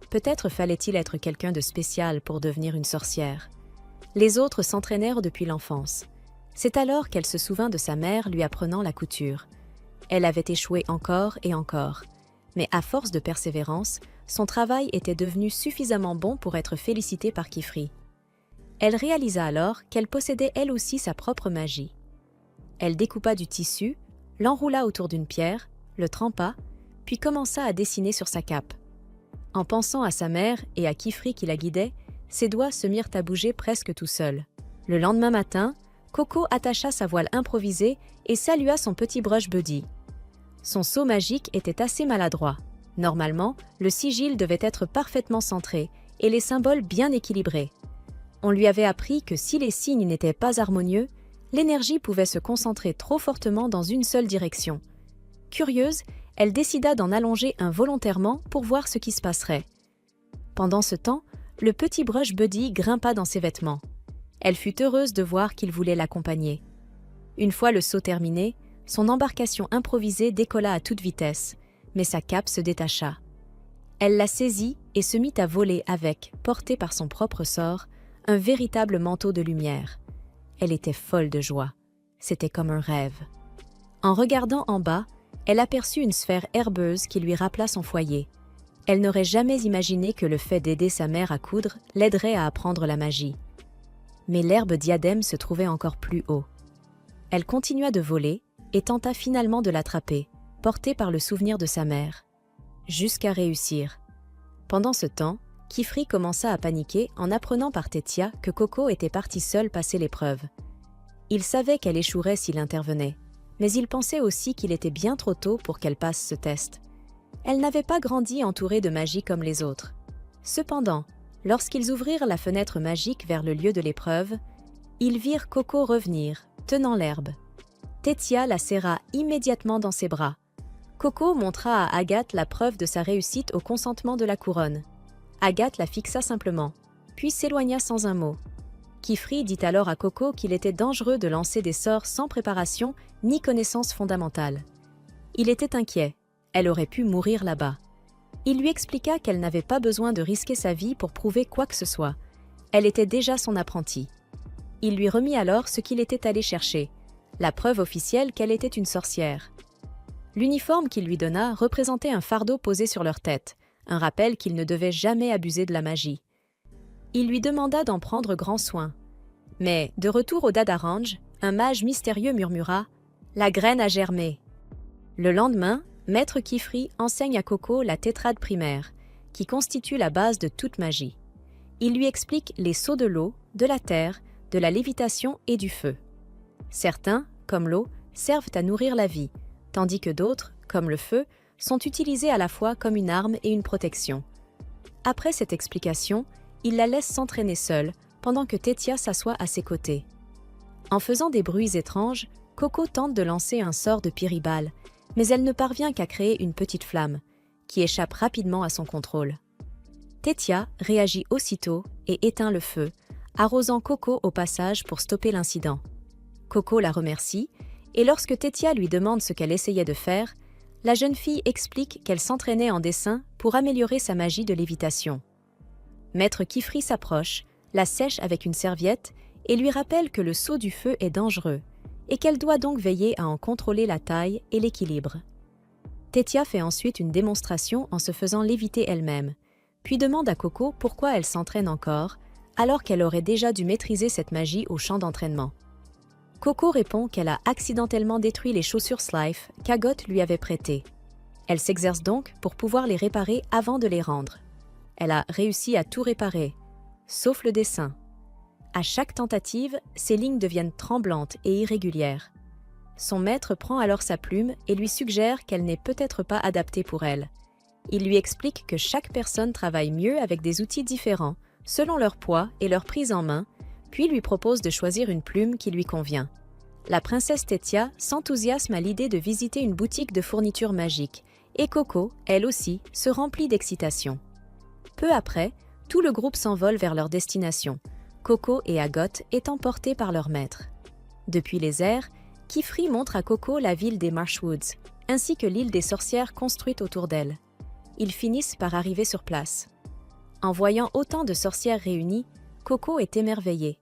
Peut-être fallait-il être quelqu'un de spécial pour devenir une sorcière. Les autres s'entraînèrent depuis l'enfance. C'est alors qu'elle se souvint de sa mère lui apprenant la couture. Elle avait échoué encore et encore, mais à force de persévérance, son travail était devenu suffisamment bon pour être félicité par Kifri. Elle réalisa alors qu'elle possédait elle aussi sa propre magie. Elle découpa du tissu, l'enroula autour d'une pierre, le trempa, puis commença à dessiner sur sa cape. En pensant à sa mère et à Kifri qui la guidait, ses doigts se mirent à bouger presque tout seuls. Le lendemain matin, Coco attacha sa voile improvisée et salua son petit brush buddy. Son seau magique était assez maladroit. Normalement, le sigil devait être parfaitement centré et les symboles bien équilibrés. On lui avait appris que si les signes n'étaient pas harmonieux, l'énergie pouvait se concentrer trop fortement dans une seule direction. Curieuse, elle décida d'en allonger un volontairement pour voir ce qui se passerait. Pendant ce temps, le petit brush buddy grimpa dans ses vêtements. Elle fut heureuse de voir qu'il voulait l'accompagner. Une fois le saut terminé, son embarcation improvisée décolla à toute vitesse, mais sa cape se détacha. Elle la saisit et se mit à voler avec, portée par son propre sort, un véritable manteau de lumière. Elle était folle de joie. C'était comme un rêve. En regardant en bas, elle aperçut une sphère herbeuse qui lui rappela son foyer. Elle n'aurait jamais imaginé que le fait d'aider sa mère à coudre l'aiderait à apprendre la magie. Mais l'herbe diadème se trouvait encore plus haut. Elle continua de voler et tenta finalement de l'attraper, portée par le souvenir de sa mère, jusqu'à réussir. Pendant ce temps, Kifri commença à paniquer en apprenant par Tétia que Coco était partie seule passer l'épreuve. Il savait qu'elle échouerait s'il intervenait, mais il pensait aussi qu'il était bien trop tôt pour qu'elle passe ce test. Elle n'avait pas grandi entourée de magie comme les autres. Cependant, lorsqu'ils ouvrirent la fenêtre magique vers le lieu de l'épreuve, ils virent Coco revenir, tenant l'herbe. Tétia la serra immédiatement dans ses bras. Coco montra à Agathe la preuve de sa réussite au consentement de la couronne. Agathe la fixa simplement, puis s'éloigna sans un mot. Kifri dit alors à Coco qu'il était dangereux de lancer des sorts sans préparation ni connaissance fondamentale. Il était inquiet, elle aurait pu mourir là-bas. Il lui expliqua qu'elle n'avait pas besoin de risquer sa vie pour prouver quoi que ce soit. Elle était déjà son apprentie. Il lui remit alors ce qu'il était allé chercher, la preuve officielle qu'elle était une sorcière. L'uniforme qu'il lui donna représentait un fardeau posé sur leur tête, un rappel qu'ils ne devaient jamais abuser de la magie. Il lui demanda d'en prendre grand soin. Mais, de retour au Dada Range, un mage mystérieux murmura « La graine a germé ». Le lendemain, Maître Kifri enseigne à Coco la tétrade primaire, qui constitue la base de toute magie. Il lui explique les sauts de l'eau, de la terre, de la lévitation et du feu. Certains, comme l'eau, servent à nourrir la vie, tandis que d'autres, comme le feu, sont utilisés à la fois comme une arme et une protection. Après cette explication, il la laisse s'entraîner seule, pendant que Tétia s'assoit à ses côtés. En faisant des bruits étranges, Coco tente de lancer un sort de Piribal, mais elle ne parvient qu'à créer une petite flamme, qui échappe rapidement à son contrôle. Tétia réagit aussitôt et éteint le feu, arrosant Coco au passage pour stopper l'incident. Coco la remercie, et lorsque Tétia lui demande ce qu'elle essayait de faire, la jeune fille explique qu'elle s'entraînait en dessin pour améliorer sa magie de lévitation. Maître Kifri s'approche, la sèche avec une serviette et lui rappelle que le saut du feu est dangereux et qu'elle doit donc veiller à en contrôler la taille et l'équilibre. Tétia fait ensuite une démonstration en se faisant léviter elle-même, puis demande à Coco pourquoi elle s'entraîne encore, alors qu'elle aurait déjà dû maîtriser cette magie au champ d'entraînement. Coco répond qu'elle a accidentellement détruit les chaussures Slife qu'Agot lui avait prêtées. Elle s'exerce donc pour pouvoir les réparer avant de les rendre. Elle a réussi à tout réparer, sauf le dessin. À chaque tentative, ses lignes deviennent tremblantes et irrégulières. Son maître prend alors sa plume et lui suggère qu'elle n'est peut-être pas adaptée pour elle. Il lui explique que chaque personne travaille mieux avec des outils différents, selon leur poids et leur prise en main, puis lui propose de choisir une plume qui lui convient. La princesse Tétia s'enthousiasme à l'idée de visiter une boutique de fournitures magiques, et Coco, elle aussi, se remplit d'excitation. Peu après, tout le groupe s'envole vers leur destination, Coco et Agot étant portés par leur maître. Depuis les airs, Kifri montre à Coco la ville des Marshwoods, ainsi que l'île des sorcières construite autour d'elle. Ils finissent par arriver sur place. En voyant autant de sorcières réunies, Coco est émerveillée.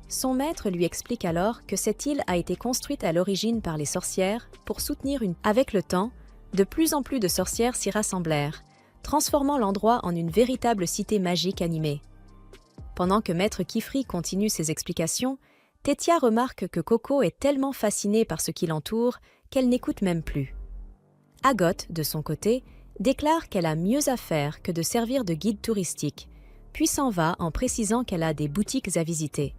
Son maître lui explique alors que cette île a été construite à l'origine par les sorcières pour soutenir une... Avec le temps, de plus en plus de sorcières s'y rassemblèrent, transformant l'endroit en une véritable cité magique animée. Pendant que Maître Kifri continue ses explications, Tétia remarque que Coco est tellement fascinée par ce qui l'entoure qu'elle n'écoute même plus. Agot, de son côté, déclare qu'elle a mieux à faire que de servir de guide touristique, puis s'en va en précisant qu'elle a des boutiques à visiter.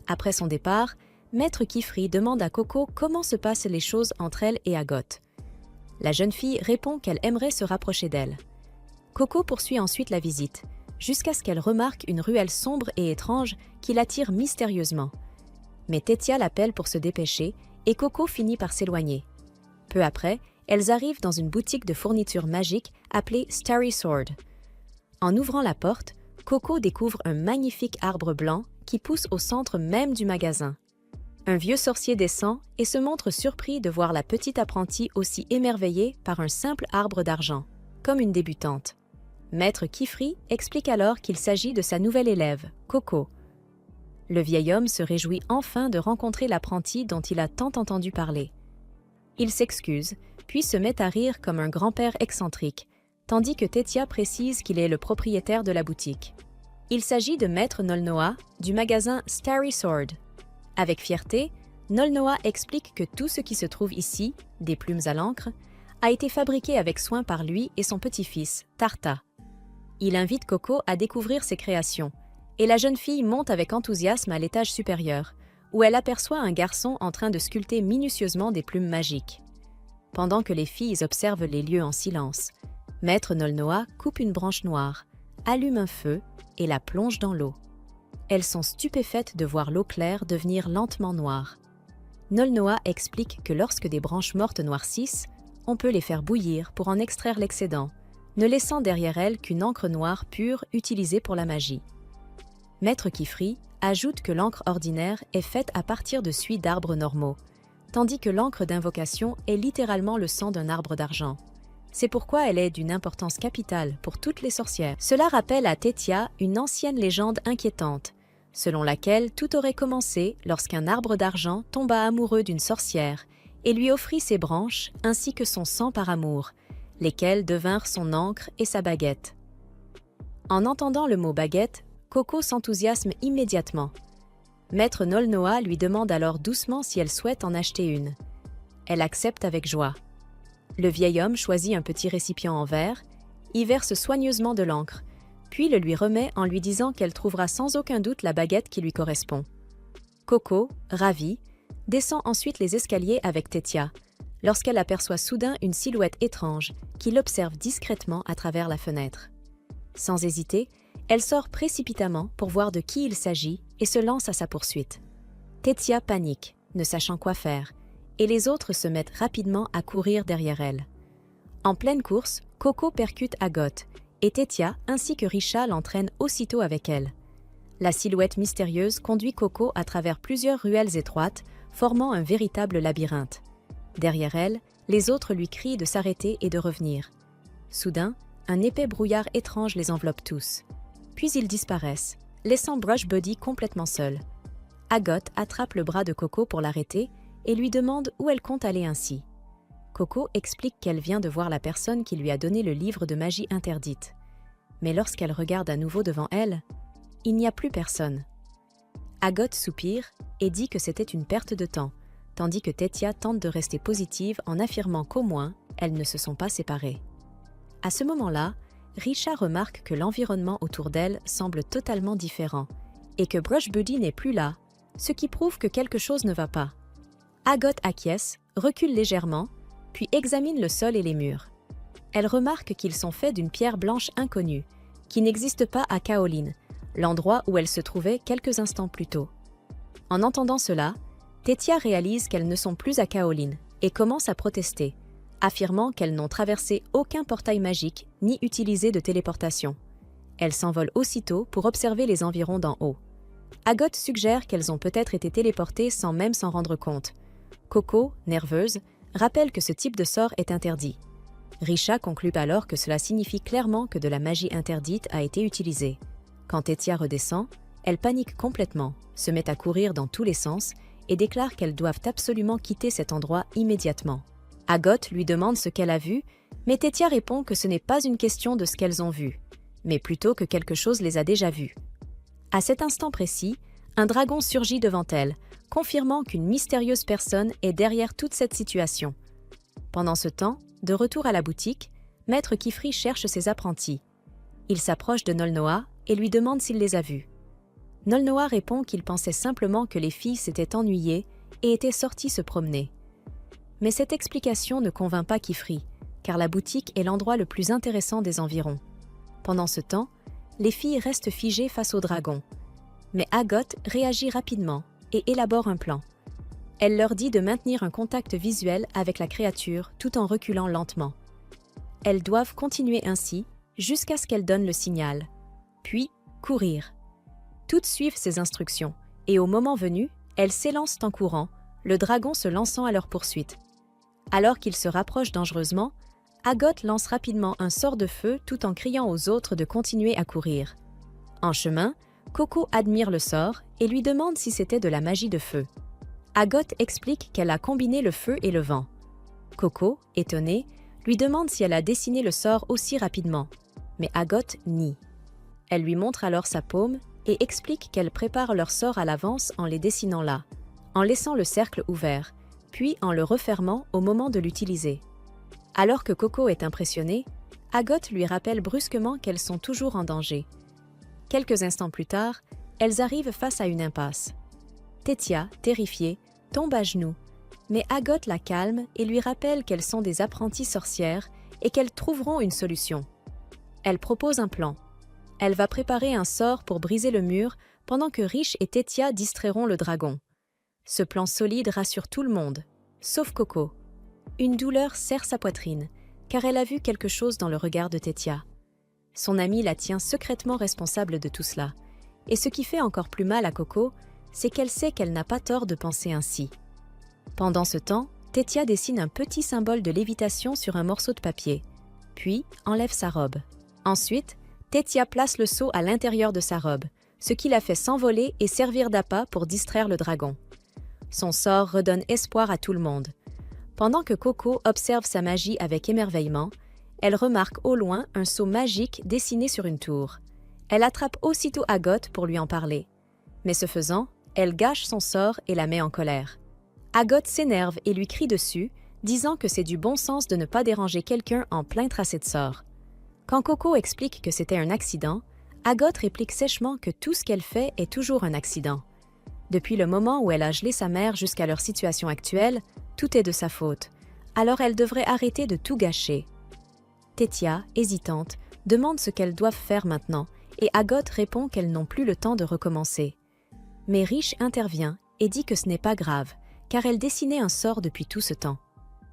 Après son départ, Maître Kifri demande à Coco comment se passent les choses entre elle et Agot. La jeune fille répond qu'elle aimerait se rapprocher d'elle. Coco poursuit ensuite la visite, jusqu'à ce qu'elle remarque une ruelle sombre et étrange qui l'attire mystérieusement. Mais Tétia l'appelle pour se dépêcher et Coco finit par s'éloigner. Peu après, elles arrivent dans une boutique de fournitures magiques appelée Starry Sword. En ouvrant la porte, Coco découvre un magnifique arbre blanc qui pousse au centre même du magasin. Un vieux sorcier descend et se montre surpris de voir la petite apprentie aussi émerveillée par un simple arbre d'argent, comme une débutante. Maître Kifri explique alors qu'il s'agit de sa nouvelle élève, Coco. Le vieil homme se réjouit enfin de rencontrer l'apprentie dont il a tant entendu parler. Il s'excuse, puis se met à rire comme un grand-père excentrique, tandis que Tétia précise qu'il est le propriétaire de la boutique. Il s'agit de Maître Nolnoa, du magasin Starry Sword. Avec fierté, Nolnoa explique que tout ce qui se trouve ici, des plumes à l'encre, a été fabriqué avec soin par lui et son petit-fils, Tarta. Il invite Coco à découvrir ses créations, et la jeune fille monte avec enthousiasme à l'étage supérieur, où elle aperçoit un garçon en train de sculpter minutieusement des plumes magiques. Pendant que les filles observent les lieux en silence, Maître Nolnoa coupe une branche noire, allume un feu et la plonge dans l'eau. Elles sont stupéfaites de voir l'eau claire devenir lentement noire. Nolnoa explique que lorsque des branches mortes noircissent, on peut les faire bouillir pour en extraire l'excédent, ne laissant derrière elles qu'une encre noire pure utilisée pour la magie. Maître Kifri ajoute que l'encre ordinaire est faite à partir de suies d'arbres normaux, tandis que l'encre d'invocation est littéralement le sang d'un arbre d'argent. C'est pourquoi elle est d'une importance capitale pour toutes les sorcières. Cela rappelle à Tétia une ancienne légende inquiétante, selon laquelle tout aurait commencé lorsqu'un arbre d'argent tomba amoureux d'une sorcière et lui offrit ses branches ainsi que son sang par amour, lesquelles devinrent son encre et sa baguette. En entendant le mot baguette, Coco s'enthousiasme immédiatement. Maître Nolnoa lui demande alors doucement si elle souhaite en acheter une. Elle accepte avec joie. Le vieil homme choisit un petit récipient en verre, y verse soigneusement de l'encre, puis le lui remet en lui disant qu'elle trouvera sans aucun doute la baguette qui lui correspond. Coco, ravie, descend ensuite les escaliers avec Tétia, lorsqu'elle aperçoit soudain une silhouette étrange qui l'observe discrètement à travers la fenêtre. Sans hésiter, elle sort précipitamment pour voir de qui il s'agit et se lance à sa poursuite. Tétia panique, ne sachant quoi faire, et les autres se mettent rapidement à courir derrière elle. En pleine course, Coco percute Agot, et Tétia ainsi que Risha l'entraînent aussitôt avec elle. La silhouette mystérieuse conduit Coco à travers plusieurs ruelles étroites, formant un véritable labyrinthe. Derrière elle, Les autres lui crient de s'arrêter et de revenir. Soudain, un épais brouillard étrange les enveloppe tous. Puis ils disparaissent, laissant Brush Buddy complètement seul. Agot attrape le bras de Coco pour l'arrêter et lui demande où elle compte aller ainsi. Coco explique qu'elle vient de voir la personne qui lui a donné le livre de magie interdite. Mais lorsqu'elle regarde à nouveau devant elle, il n'y a plus personne. Agot soupire et dit que c'était une perte de temps, tandis que Tétia tente de rester positive en affirmant qu'au moins, elles ne se sont pas séparées. À ce moment-là, Risha remarque que l'environnement autour d'elle semble totalement différent et que Brush Buddy n'est plus là, ce qui prouve que quelque chose ne va pas. Agot acquiesce, recule légèrement, puis examine le sol et les murs. Elle remarque qu'ils sont faits d'une pierre blanche inconnue, qui n'existe pas à Kaolin, l'endroit où elle se trouvait quelques instants plus tôt. En entendant cela, Tétia réalise qu'elles ne sont plus à Kaolin et commence à protester, affirmant qu'elles n'ont traversé aucun portail magique ni utilisé de téléportation. Elle s'envole aussitôt pour observer les environs d'en haut. Agot suggère qu'elles ont peut-être été téléportées sans même s'en rendre compte. Coco, nerveuse, rappelle que ce type de sort est interdit. Risha conclut alors que cela signifie clairement que de la magie interdite a été utilisée. Quand Tétia redescend, elle panique complètement, se met à courir dans tous les sens et déclare qu'elles doivent absolument quitter cet endroit immédiatement. Agot lui demande ce qu'elle a vu, mais Tétia répond que ce n'est pas une question de ce qu'elles ont vu, mais plutôt que quelque chose les a déjà vus. À cet instant précis, un dragon surgit devant elle, confirmant qu'une mystérieuse personne est derrière toute cette situation. Pendant ce temps, de retour à la boutique, Maître Kifri cherche ses apprentis. Il s'approche de Nolnoa et lui demande s'il les a vus. Nolnoa répond qu'il pensait simplement que les filles s'étaient ennuyées et étaient sorties se promener. Mais cette explication ne convainc pas Kifri, car la boutique est l'endroit le plus intéressant des environs. Pendant ce temps, les filles restent figées face au dragon. Mais Agot réagit rapidement et élabore un plan. Elle leur dit de maintenir un contact visuel avec la créature tout en reculant lentement. Elles doivent continuer ainsi jusqu'à ce qu'elle donne le signal, puis courir. Toutes suivent ses instructions, et au moment venu, elles s'élancent en courant, le dragon se lançant à leur poursuite. Alors qu'ils se rapprochent dangereusement, Agot lance rapidement un sort de feu tout en criant aux autres de continuer à courir. En chemin, Coco admire le sort et lui demande si c'était de la magie de feu. Agot explique qu'elle a combiné le feu et le vent. Coco, étonnée, lui demande si elle a dessiné le sort aussi rapidement, mais Agot nie. Elle lui montre alors sa paume et explique qu'elle prépare leur sort à l'avance en les dessinant là, en laissant le cercle ouvert, puis en le refermant au moment de l'utiliser. Alors que Coco est impressionnée, Agot lui rappelle brusquement qu'elles sont toujours en danger. Quelques instants plus tard, elles arrivent face à une impasse. Tétia, terrifiée, tombe à genoux, mais Agot la calme et lui rappelle qu'elles sont des apprenties sorcières et qu'elles trouveront une solution. Elle propose un plan. Elle va préparer un sort pour briser le mur pendant que Riche et Tétia distrairont le dragon. Ce plan solide rassure tout le monde, sauf Coco. Une douleur serre sa poitrine, car elle a vu quelque chose dans le regard de Tétia. Son amie la tient secrètement responsable de tout cela, et ce qui fait encore plus mal à Coco, c'est qu'elle sait qu'elle n'a pas tort de penser ainsi. Pendant ce temps, Tétia dessine un petit symbole de lévitation sur un morceau de papier, puis enlève sa robe. Ensuite, Tétia place le seau à l'intérieur de sa robe, ce qui la fait s'envoler et servir d'appât pour distraire le dragon. Son sort redonne espoir à tout le monde. Pendant que Coco observe sa magie avec émerveillement, elle remarque au loin un sceau magique dessiné sur une tour. Elle attrape aussitôt Agot pour lui en parler. Mais ce faisant, elle gâche son sort et la met en colère. Agot s'énerve et lui crie dessus, disant que c'est du bon sens de ne pas déranger quelqu'un en plein tracé de sort. Quand Coco explique que c'était un accident, Agot réplique sèchement que tout ce qu'elle fait est toujours un accident. Depuis le moment où elle a gelé sa mère jusqu'à leur situation actuelle, tout est de sa faute. Alors elle devrait arrêter de tout gâcher. Tétia, hésitante, demande ce qu'elles doivent faire maintenant et Agot répond qu'elles n'ont plus le temps de recommencer. Mais Riche intervient et dit que ce n'est pas grave, car elle dessinait un sort depuis tout ce temps.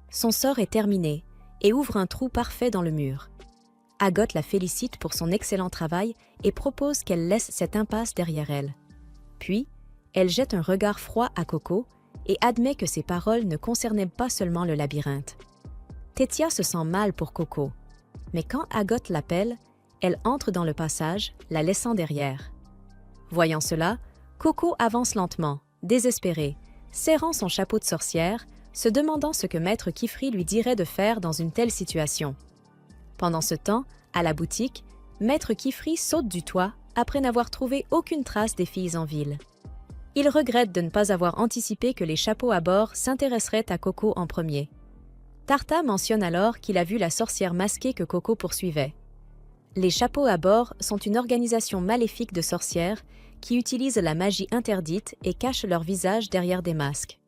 Son sort est terminé et ouvre un trou parfait dans le mur. Agot la félicite pour son excellent travail et propose qu'elle laisse cette impasse derrière elle. Puis, elle jette un regard froid à Coco et admet que ses paroles ne concernaient pas seulement le labyrinthe. Tétia se sent mal pour Coco. Mais quand Agathe l'appelle, elle entre dans le passage, la laissant derrière. Voyant cela, Coco avance lentement, désespérée, serrant son chapeau de sorcière, se demandant ce que Maître Kifri lui dirait de faire dans une telle situation. Pendant ce temps, à la boutique, Maître Kifri saute du toit après n'avoir trouvé aucune trace des filles en ville. Il regrette de ne pas avoir anticipé que les chapeaux à bord s'intéresseraient à Coco en premier. Tarta mentionne alors qu'il a vu la sorcière masquée que Coco poursuivait. Les chapeaux à bord sont une organisation maléfique de sorcières qui utilisent la magie interdite et cachent leur visage derrière des masques.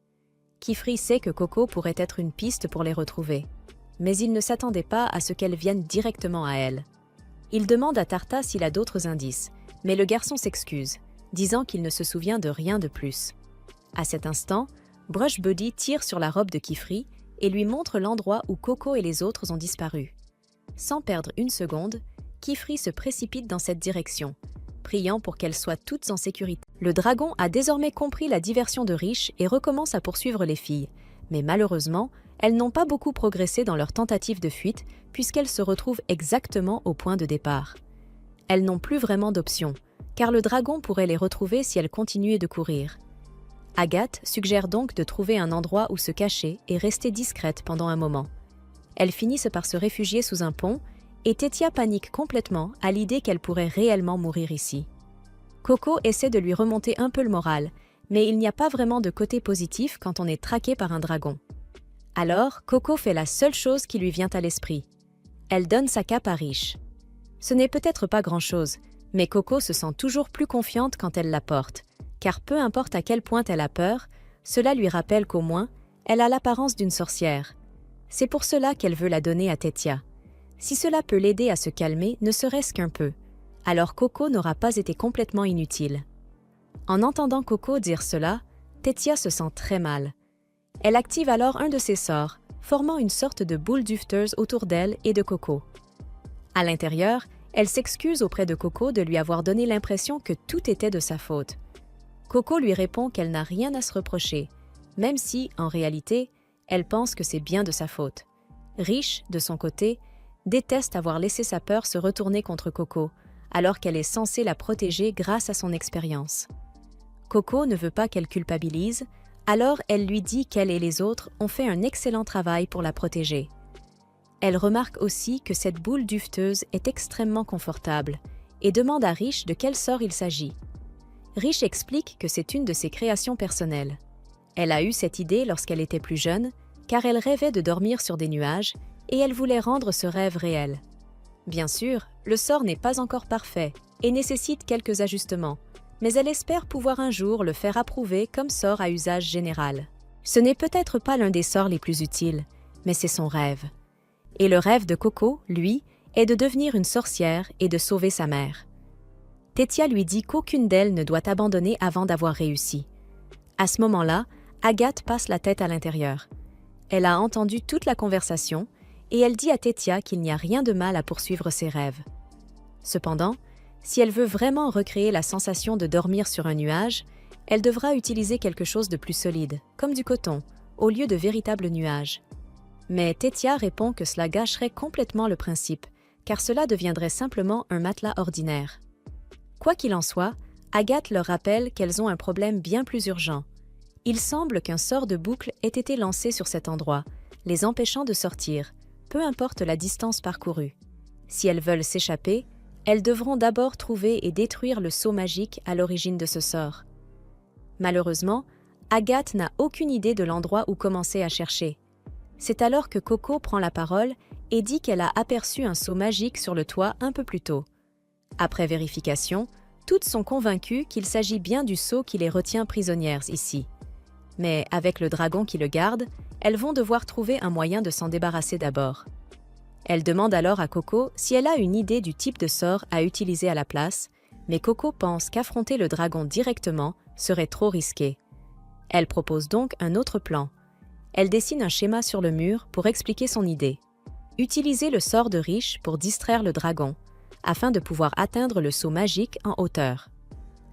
Kifri sait que Coco pourrait être une piste pour les retrouver, mais il ne s'attendait pas à ce qu'elles viennent directement à elle. Il demande à Tarta s'il a d'autres indices, mais le garçon s'excuse, disant qu'il ne se souvient de rien de plus. À cet instant, Brush Buddy tire sur la robe de Kifri et lui montre l'endroit où Coco et les autres ont disparu. Sans perdre une seconde, Kifri se précipite dans cette direction, priant pour qu'elles soient toutes en sécurité. Le dragon a désormais compris la diversion de Riche et recommence à poursuivre les filles, mais malheureusement, elles n'ont pas beaucoup progressé dans leur tentative de fuite puisqu'elles se retrouvent exactement au point de départ. Elles n'ont plus vraiment d'option, car le dragon pourrait les retrouver si elles continuaient de courir. Agathe suggère donc de trouver un endroit où se cacher et rester discrète pendant un moment. Elles finissent par se réfugier sous un pont et Tétia panique complètement à l'idée qu'elle pourrait réellement mourir ici. Coco essaie de lui remonter un peu le moral, mais il n'y a pas vraiment de côté positif quand on est traqué par un dragon. Alors, Coco fait la seule chose qui lui vient à l'esprit. Elle donne sa cape à Riche. Ce n'est peut-être pas grand-chose, mais Coco se sent toujours plus confiante quand elle la porte, car peu importe à quel point elle a peur, cela lui rappelle qu'au moins, elle a l'apparence d'une sorcière. C'est pour cela qu'elle veut la donner à Tétia. Si cela peut l'aider à se calmer, ne serait-ce qu'un peu, alors Coco n'aura pas été complètement inutile. En entendant Coco dire cela, Tétia se sent très mal. Elle active alors un de ses sorts, formant une sorte de boule dufteuse autour d'elle et de Coco. À l'intérieur, elle s'excuse auprès de Coco de lui avoir donné l'impression que tout était de sa faute. Coco lui répond qu'elle n'a rien à se reprocher, même si, en réalité, elle pense que c'est bien de sa faute. Riche, de son côté, déteste avoir laissé sa peur se retourner contre Coco, alors qu'elle est censée la protéger grâce à son expérience. Coco ne veut pas qu'elle culpabilise, alors elle lui dit qu'elle et les autres ont fait un excellent travail pour la protéger. Elle remarque aussi que cette boule dufteuse est extrêmement confortable et demande à Riche de quel sort il s'agit. Riche explique que c'est une de ses créations personnelles. Elle a eu cette idée lorsqu'elle était plus jeune, car elle rêvait de dormir sur des nuages et elle voulait rendre ce rêve réel. Bien sûr, le sort n'est pas encore parfait et nécessite quelques ajustements, mais elle espère pouvoir un jour le faire approuver comme sort à usage général. Ce n'est peut-être pas l'un des sorts les plus utiles, mais c'est son rêve. Et le rêve de Coco, lui, est de devenir une sorcière et de sauver sa mère. Tétia lui dit qu'aucune d'elles ne doit abandonner avant d'avoir réussi. À ce moment-là, Agathe passe la tête à l'intérieur. Elle a entendu toute la conversation et elle dit à Tétia qu'il n'y a rien de mal à poursuivre ses rêves. Cependant, si elle veut vraiment recréer la sensation de dormir sur un nuage, elle devra utiliser quelque chose de plus solide, comme du coton, au lieu de véritables nuages. Mais Tétia répond que cela gâcherait complètement le principe, car cela deviendrait simplement un matelas ordinaire. Quoi qu'il en soit, Agathe leur rappelle qu'elles ont un problème bien plus urgent. Il semble qu'un sort de boucle ait été lancé sur cet endroit, les empêchant de sortir, peu importe la distance parcourue. Si elles veulent s'échapper, elles devront d'abord trouver et détruire le sceau magique à l'origine de ce sort. Malheureusement, Agathe n'a aucune idée de l'endroit où commencer à chercher. C'est alors que Coco prend la parole et dit qu'elle a aperçu un sceau magique sur le toit un peu plus tôt. Après vérification, toutes sont convaincues qu'il s'agit bien du sceau qui les retient prisonnières ici. Mais avec le dragon qui le garde, elles vont devoir trouver un moyen de s'en débarrasser d'abord. Elle demande alors à Coco si elle a une idée du type de sort à utiliser à la place, mais Coco pense qu'affronter le dragon directement serait trop risqué. Elle propose donc un autre plan. Elle dessine un schéma sur le mur pour expliquer son idée. Utiliser le sort de Riche pour distraire le dragon, afin de pouvoir atteindre le sceau magique en hauteur.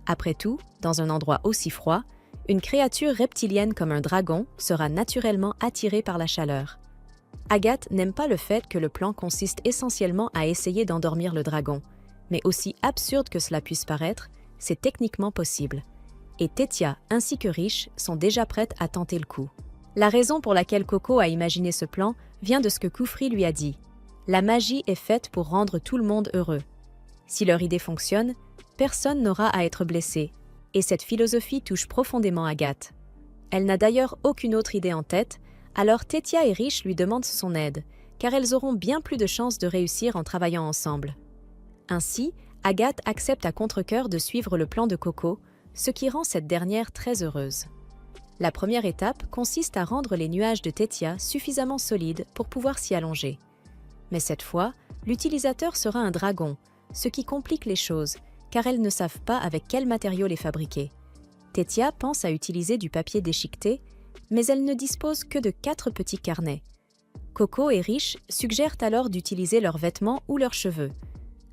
Après tout, dans un endroit aussi froid, une créature reptilienne comme un dragon sera naturellement attirée par la chaleur. Agathe n'aime pas le fait que le plan consiste essentiellement à essayer d'endormir le dragon, mais aussi absurde que cela puisse paraître, c'est techniquement possible. Et Tétia ainsi que Riche sont déjà prêtes à tenter le coup. La raison pour laquelle Coco a imaginé ce plan vient de ce que Koufri lui a dit. La magie est faite pour rendre tout le monde heureux. Si leur idée fonctionne, personne n'aura à être blessé, et cette philosophie touche profondément Agathe. Elle n'a d'ailleurs aucune autre idée en tête, alors Tétia et Riche lui demandent son aide, car elles auront bien plus de chances de réussir en travaillant ensemble. Ainsi, Agathe accepte à contre-cœur de suivre le plan de Coco, ce qui rend cette dernière très heureuse. La première étape consiste à rendre les nuages de Tétia suffisamment solides pour pouvoir s'y allonger. Mais cette fois, l'utilisateur sera un dragon, ce qui complique les choses, car elles ne savent pas avec quels matériaux les fabriquer. Tétia pense à utiliser du papier déchiqueté, mais elle ne dispose que de 4 petits carnets. Coco et Riche suggèrent alors d'utiliser leurs vêtements ou leurs cheveux.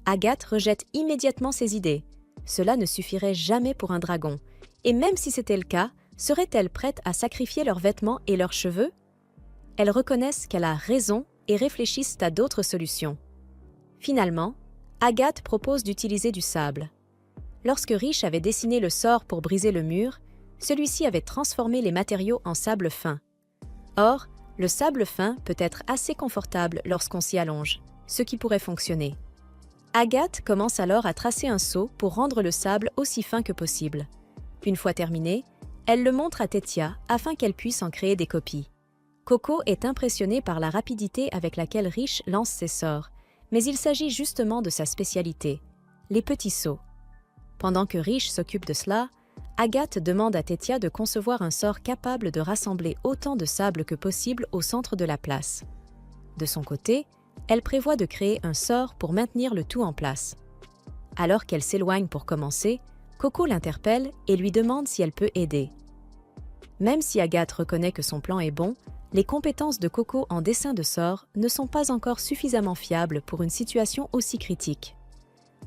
Agathe rejette immédiatement ces idées. Cela ne suffirait jamais pour un dragon. Et même si c'était le cas, seraient-elles prêtes à sacrifier leurs vêtements et leurs cheveux? Elles reconnaissent qu'elle a raison et réfléchissent à d'autres solutions. Finalement, Agathe propose d'utiliser du sable. Lorsque Riche avait dessiné le sort pour briser le mur, celui-ci avait transformé les matériaux en sable fin. Or, le sable fin peut être assez confortable lorsqu'on s'y allonge, ce qui pourrait fonctionner. Agathe commence alors à tracer un seau pour rendre le sable aussi fin que possible. Une fois terminé, elle le montre à Tétia afin qu'elle puisse en créer des copies. Coco est impressionnée par la rapidité avec laquelle Riche lance ses sorts, mais il s'agit justement de sa spécialité, les petits seaux. Pendant que Riche s'occupe de cela, Agathe demande à Tétia de concevoir un sort capable de rassembler autant de sable que possible au centre de la place. De son côté, elle prévoit de créer un sort pour maintenir le tout en place. Alors qu'elle s'éloigne pour commencer, Coco l'interpelle et lui demande si elle peut aider. Même si Agathe reconnaît que son plan est bon, les compétences de Coco en dessin de sort ne sont pas encore suffisamment fiables pour une situation aussi critique.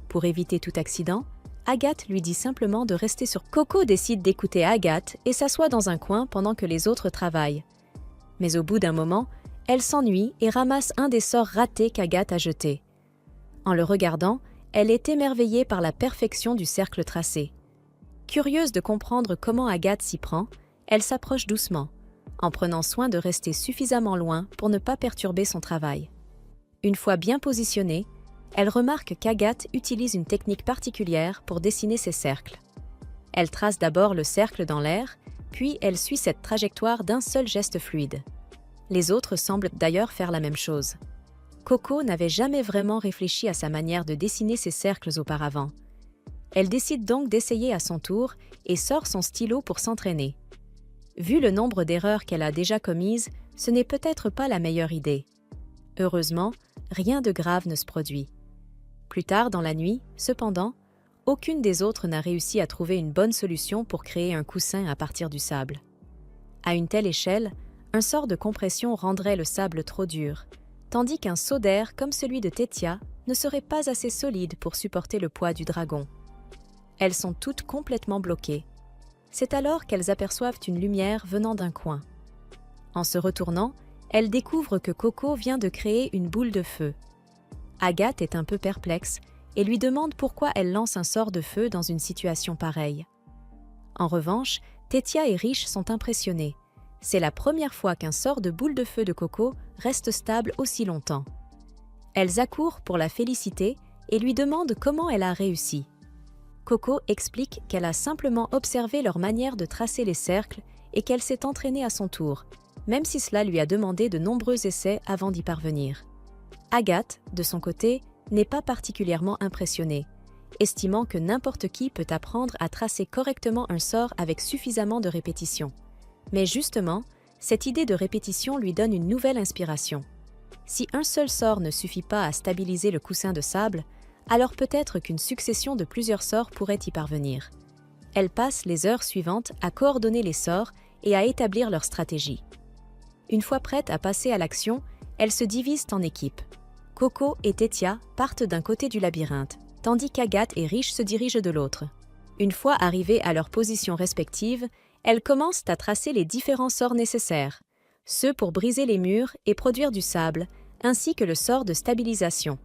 Pour éviter tout accident, Agathe lui dit simplement de rester sur. Coco décide d'écouter Agathe et s'assoit dans un coin pendant que les autres travaillent. Mais au bout d'un moment, elle s'ennuie et ramasse un des sorts ratés qu'Agathe a jeté. En le regardant, elle est émerveillée par la perfection du cercle tracé. Curieuse de comprendre comment Agathe s'y prend, elle s'approche doucement, en prenant soin de rester suffisamment loin pour ne pas perturber son travail. Une fois bien positionnée, elle remarque qu'Agathe utilise une technique particulière pour dessiner ses cercles. Elle trace d'abord le cercle dans l'air, puis elle suit cette trajectoire d'un seul geste fluide. Les autres semblent d'ailleurs faire la même chose. Coco n'avait jamais vraiment réfléchi à sa manière de dessiner ses cercles auparavant. Elle décide donc d'essayer à son tour et sort son stylo pour s'entraîner. Vu le nombre d'erreurs qu'elle a déjà commises, ce n'est peut-être pas la meilleure idée. Heureusement, rien de grave ne se produit. Plus tard dans la nuit, cependant, aucune des autres n'a réussi à trouver une bonne solution pour créer un coussin à partir du sable. À une telle échelle, un sort de compression rendrait le sable trop dur, tandis qu'un seau d'air comme celui de Tétia ne serait pas assez solide pour supporter le poids du dragon. Elles sont toutes complètement bloquées. C'est alors qu'elles aperçoivent une lumière venant d'un coin. En se retournant, elles découvrent que Coco vient de créer une boule de feu. Agathe est un peu perplexe et lui demande pourquoi elle lance un sort de feu dans une situation pareille. En revanche, Tétia et Riche sont impressionnés. C'est la première fois qu'un sort de boule de feu de Coco reste stable aussi longtemps. Elles accourent pour la féliciter et lui demandent comment elle a réussi. Coco explique qu'elle a simplement observé leur manière de tracer les cercles et qu'elle s'est entraînée à son tour, même si cela lui a demandé de nombreux essais avant d'y parvenir. Agathe, de son côté, n'est pas particulièrement impressionnée, estimant que n'importe qui peut apprendre à tracer correctement un sort avec suffisamment de répétition. Mais justement, cette idée de répétition lui donne une nouvelle inspiration. Si un seul sort ne suffit pas à stabiliser le coussin de sable, alors peut-être qu'une succession de plusieurs sorts pourrait y parvenir. Elle passe les heures suivantes à coordonner les sorts et à établir leur stratégie. Une fois prête à passer à l'action, elles se divisent en équipes. Coco et Tétia partent d'un côté du labyrinthe, tandis qu'Agathe et Riche se dirigent de l'autre. Une fois arrivées à leurs positions respectives, elles commencent à tracer les différents sorts nécessaires. ceux pour briser les murs et produire du sable, ainsi que le sort de stabilisation.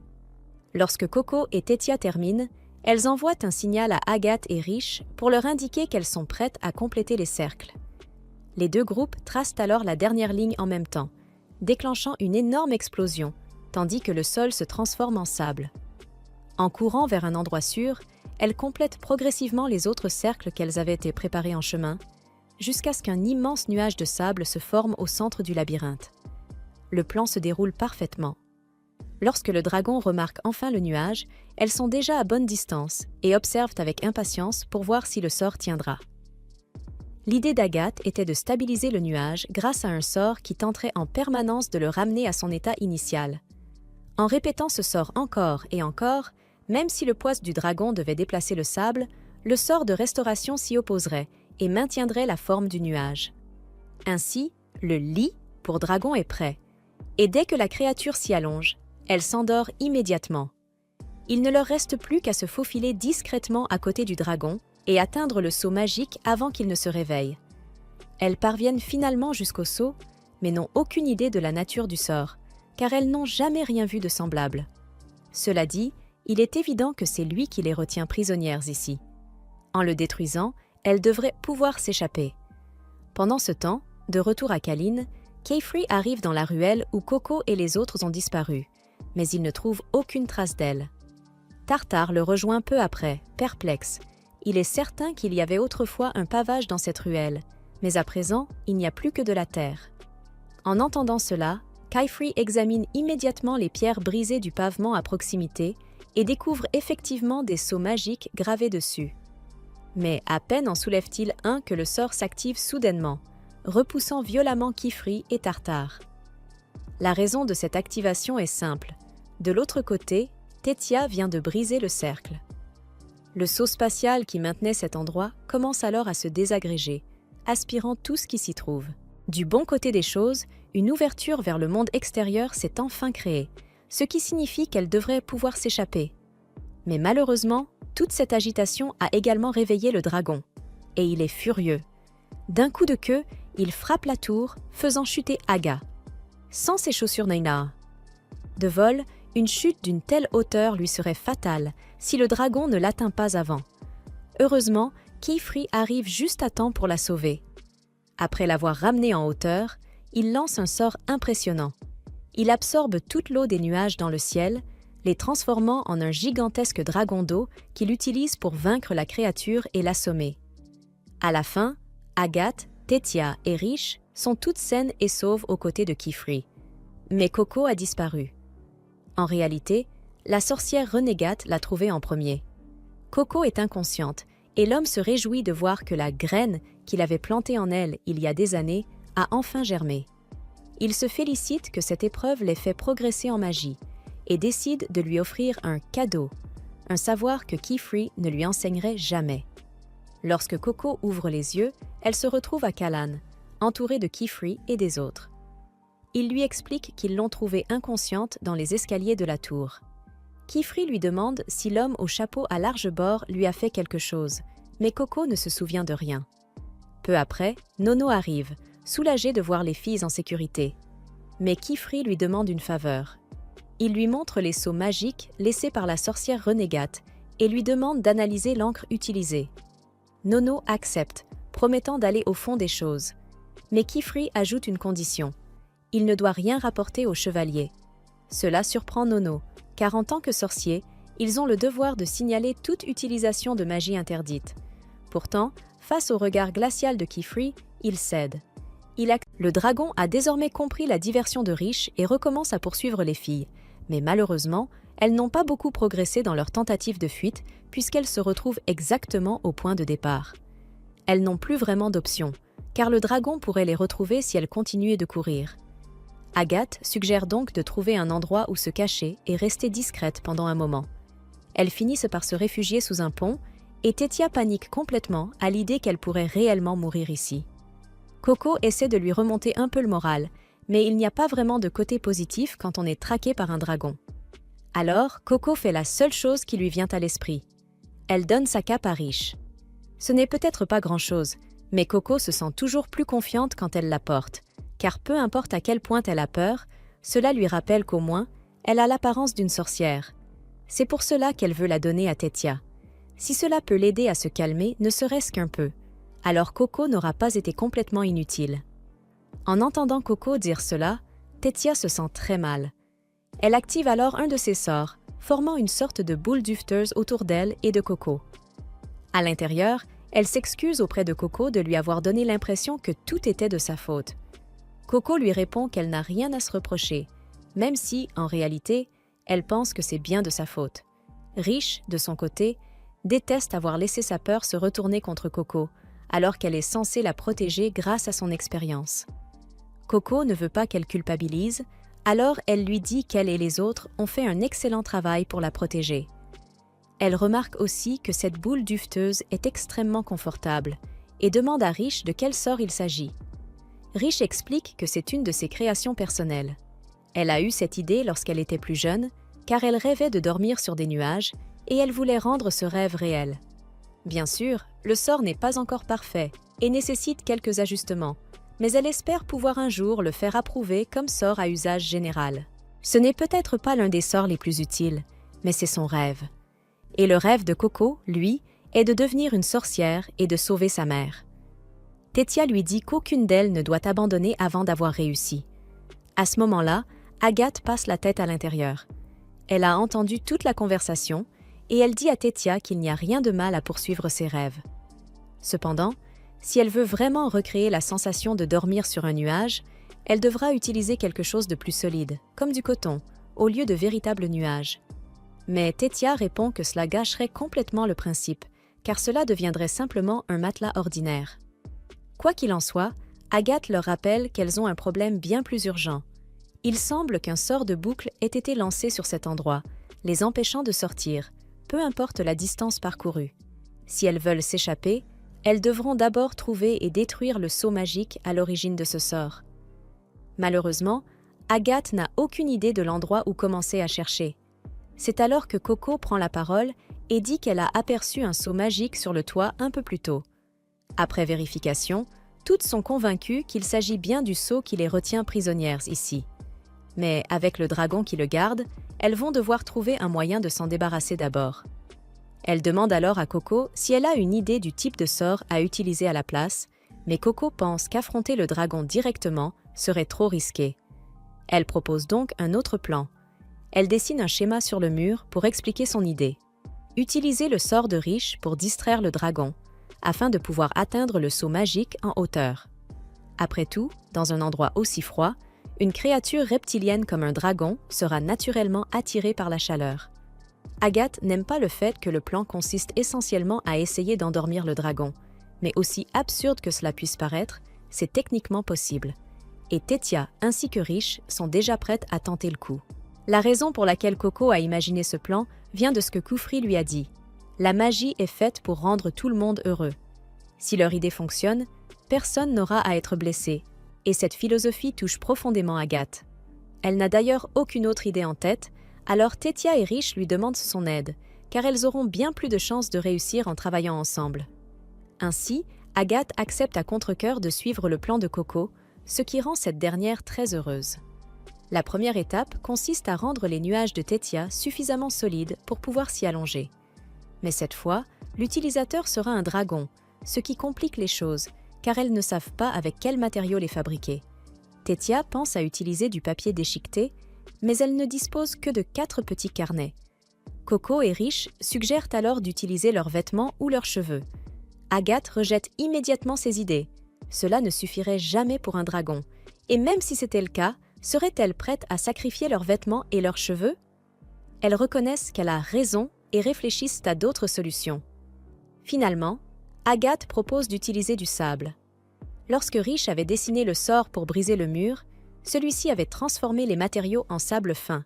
Lorsque Coco et Tétia terminent, elles envoient un signal à Agathe et Riche pour leur indiquer qu'elles sont prêtes à compléter les cercles. Les deux groupes tracent alors la dernière ligne en même temps, déclenchant une énorme explosion, tandis que le sol se transforme en sable. En courant vers un endroit sûr, elles complètent progressivement les autres cercles qu'elles avaient été préparés en chemin, jusqu'à ce qu'un immense nuage de sable se forme au centre du labyrinthe. Le plan se déroule parfaitement. Lorsque le dragon remarque enfin le nuage, elles sont déjà à bonne distance et observent avec impatience pour voir si le sort tiendra. L'idée d'Agathe était de stabiliser le nuage grâce à un sort qui tenterait en permanence de le ramener à son état initial. En répétant ce sort encore et encore, même si le poids du dragon devait déplacer le sable, le sort de restauration s'y opposerait et maintiendrait la forme du nuage. Ainsi, le lit pour dragon est prêt, et dès que la créature s'y allonge, elle s'endort immédiatement. Il ne leur reste plus qu'à se faufiler discrètement à côté du dragon et atteindre le seau magique avant qu'il ne se réveille. Elles parviennent finalement jusqu'au seau, mais n'ont aucune idée de la nature du sort, car elles n'ont jamais rien vu de semblable. Cela dit, il est évident que c'est lui qui les retient prisonnières ici. En le détruisant, elles devraient pouvoir s'échapper. Pendant ce temps, de retour à Kaline, Kayfree arrive dans la ruelle où Coco et les autres ont disparu, mais il ne trouve aucune trace d'elle. Tartare le rejoint peu après, perplexe. Il est certain qu'il y avait autrefois un pavage dans cette ruelle, mais à présent, il n'y a plus que de la terre. En entendant cela, Kayfree examine immédiatement les pierres brisées du pavement à proximité et découvre effectivement des sceaux magiques gravés dessus. Mais à peine en soulève-t-il un que le sort s'active soudainement, repoussant violemment Kayfree et Tartare. La raison de cette activation est simple. De l'autre côté, Tétia vient de briser le cercle. Le sceau spatial qui maintenait cet endroit commence alors à se désagréger, aspirant tout ce qui s'y trouve. Du bon côté des choses, une ouverture vers le monde extérieur s'est enfin créée, ce qui signifie qu'elle devrait pouvoir s'échapper. Mais malheureusement, toute cette agitation a également réveillé le dragon, et il est furieux. D'un coup de queue, il frappe la tour, faisant chuter Aga. Sans ses chaussures Naina. De vol, une chute d'une telle hauteur lui serait fatale si le dragon ne l'atteint pas avant. Heureusement, Kayfree arrive juste à temps pour la sauver. Après l'avoir ramenée en hauteur, il lance un sort impressionnant. Il absorbe toute l'eau des nuages dans le ciel, les transformant en un gigantesque dragon d'eau qu'il utilise pour vaincre la créature et l'assommer. À la fin, Agathe, Tétia et Riche sont toutes saines et sauves aux côtés de Kayfree. Mais Coco a disparu. En réalité, la sorcière renégate l'a trouvée en premier. Coco est inconsciente et l'homme se réjouit de voir que la graine qu'il avait plantée en elle il y a des années a enfin germé. Il se félicite que cette épreuve l'ait fait progresser en magie et décide de lui offrir un cadeau, un savoir que Kayfree ne lui enseignerait jamais. Lorsque Coco ouvre les yeux, elle se retrouve à Kalan, entourée de Kayfree et des autres. Il lui explique qu'ils l'ont trouvée inconsciente dans les escaliers de la tour. Kayfree lui demande si l'homme au chapeau à large bord lui a fait quelque chose, mais Coco ne se souvient de rien. Peu après, Nono arrive, soulagé de voir les filles en sécurité. Mais Kayfree lui demande une faveur. Il lui montre les sceaux magiques laissés par la sorcière renégate et lui demande d'analyser l'encre utilisée. Nono accepte, promettant d'aller au fond des choses. Mais Kayfree ajoute une condition. Il ne doit rien rapporter aux chevaliers. Cela surprend Nono, car en tant que sorcier, ils ont le devoir de signaler toute utilisation de magie interdite. Pourtant, face au regard glacial de Kayfree, il cède. Le dragon a désormais compris la diversion de Riche et recommence à poursuivre les filles. Mais malheureusement, elles n'ont pas beaucoup progressé dans leur tentative de fuite puisqu'elles se retrouvent exactement au point de départ. Elles n'ont plus vraiment d'option, car le dragon pourrait les retrouver si elles continuaient de courir. Agathe suggère donc de trouver un endroit où se cacher et rester discrète pendant un moment. Elles finissent par se réfugier sous un pont et Tétia panique complètement à l'idée qu'elle pourrait réellement mourir ici. Coco essaie de lui remonter un peu le moral, mais il n'y a pas vraiment de côté positif quand on est traqué par un dragon. Alors, Coco fait la seule chose qui lui vient à l'esprit. Elle donne sa cape à Riche. Ce n'est peut-être pas grand-chose, mais Coco se sent toujours plus confiante quand elle la porte. car peu importe à quel point elle a peur, cela lui rappelle qu'au moins, elle a l'apparence d'une sorcière. C'est pour cela qu'elle veut la donner à Tétia. Si cela peut l'aider à se calmer, ne serait-ce qu'un peu, alors Coco n'aura pas été complètement inutile. En entendant Coco dire cela, Tétia se sent très mal. Elle active alors un de ses sorts, formant une sorte de boule dufteuse autour d'elle et de Coco. À l'intérieur, elle s'excuse auprès de Coco de lui avoir donné l'impression que tout était de sa faute. Coco lui répond qu'elle n'a rien à se reprocher, même si, en réalité, elle pense que c'est bien de sa faute. Riche, de son côté, déteste avoir laissé sa peur se retourner contre Coco, alors qu'elle est censée la protéger grâce à son expérience. Coco ne veut pas qu'elle culpabilise, alors elle lui dit qu'elle et les autres ont fait un excellent travail pour la protéger. Elle remarque aussi que cette boule dufteuse est extrêmement confortable et demande à Riche de quel sort il s'agit. Riche explique que c'est une de ses créations personnelles. Elle a eu cette idée lorsqu'elle était plus jeune, car elle rêvait de dormir sur des nuages et elle voulait rendre ce rêve réel. Bien sûr, le sort n'est pas encore parfait et nécessite quelques ajustements, mais elle espère pouvoir un jour le faire approuver comme sort à usage général. Ce n'est peut-être pas l'un des sorts les plus utiles, mais c'est son rêve. Et le rêve de Coco, lui, est de devenir une sorcière et de sauver sa mère. Tétia lui dit qu'aucune d'elles ne doit abandonner avant d'avoir réussi. À ce moment-là, Agathe passe la tête à l'intérieur. Elle a entendu toute la conversation et elle dit à Tétia qu'il n'y a rien de mal à poursuivre ses rêves. Cependant, si elle veut vraiment recréer la sensation de dormir sur un nuage, elle devra utiliser quelque chose de plus solide, comme du coton, au lieu de véritables nuages. Mais Tétia répond que cela gâcherait complètement le principe, car cela deviendrait simplement un matelas ordinaire. Quoi qu'il en soit, Agathe leur rappelle qu'elles ont un problème bien plus urgent. Il semble qu'un sort de boucle ait été lancé sur cet endroit, les empêchant de sortir, peu importe la distance parcourue. Si elles veulent s'échapper, elles devront d'abord trouver et détruire le sceau magique à l'origine de ce sort. Malheureusement, Agathe n'a aucune idée de l'endroit où commencer à chercher. C'est alors que Coco prend la parole et dit qu'elle a aperçu un sceau magique sur le toit un peu plus tôt. Après vérification, toutes sont convaincues qu'il s'agit bien du sceau qui les retient prisonnières ici. Mais avec le dragon qui le garde, elles vont devoir trouver un moyen de s'en débarrasser d'abord. Elle demande alors à Coco si elle a une idée du type de sort à utiliser à la place, mais Coco pense qu'affronter le dragon directement serait trop risqué. Elle propose donc un autre plan. Elle dessine un schéma sur le mur pour expliquer son idée. Utiliser le sort de Riche pour distraire le dragon, afin de pouvoir atteindre le sceau magique en hauteur. Après tout, dans un endroit aussi froid, une créature reptilienne comme un dragon sera naturellement attirée par la chaleur. Agathe n'aime pas le fait que le plan consiste essentiellement à essayer d'endormir le dragon, mais aussi absurde que cela puisse paraître, c'est techniquement possible. Et Tétia ainsi que Riche sont déjà prêtes à tenter le coup. La raison pour laquelle Coco a imaginé ce plan vient de ce que Koufri lui a dit. La magie est faite pour rendre tout le monde heureux. Si leur idée fonctionne, personne n'aura à être blessé, et cette philosophie touche profondément Agathe. Elle n'a d'ailleurs aucune autre idée en tête, alors Tétia et Riche lui demandent son aide, car elles auront bien plus de chances de réussir en travaillant ensemble. Ainsi, Agathe accepte à contre-cœur de suivre le plan de Coco, ce qui rend cette dernière très heureuse. La première étape consiste à rendre les nuages de Tétia suffisamment solides pour pouvoir s'y allonger. Mais cette fois, l'utilisateur sera un dragon, ce qui complique les choses, car elles ne savent pas avec quel matériau les fabriquer. Tétia pense à utiliser du papier déchiqueté, mais elle ne dispose que de 4 petits carnets. Coco et Riche suggèrent alors d'utiliser leurs vêtements ou leurs cheveux. Agathe rejette immédiatement ces idées. Cela ne suffirait jamais pour un dragon. Et même si c'était le cas, serait-elle prête à sacrifier leurs vêtements et leurs cheveux? Elles reconnaissent qu'elle a raison et réfléchissent à d'autres solutions. Finalement, Agathe propose d'utiliser du sable. Lorsque Riche avait dessiné le sort pour briser le mur, celui-ci avait transformé les matériaux en sable fin.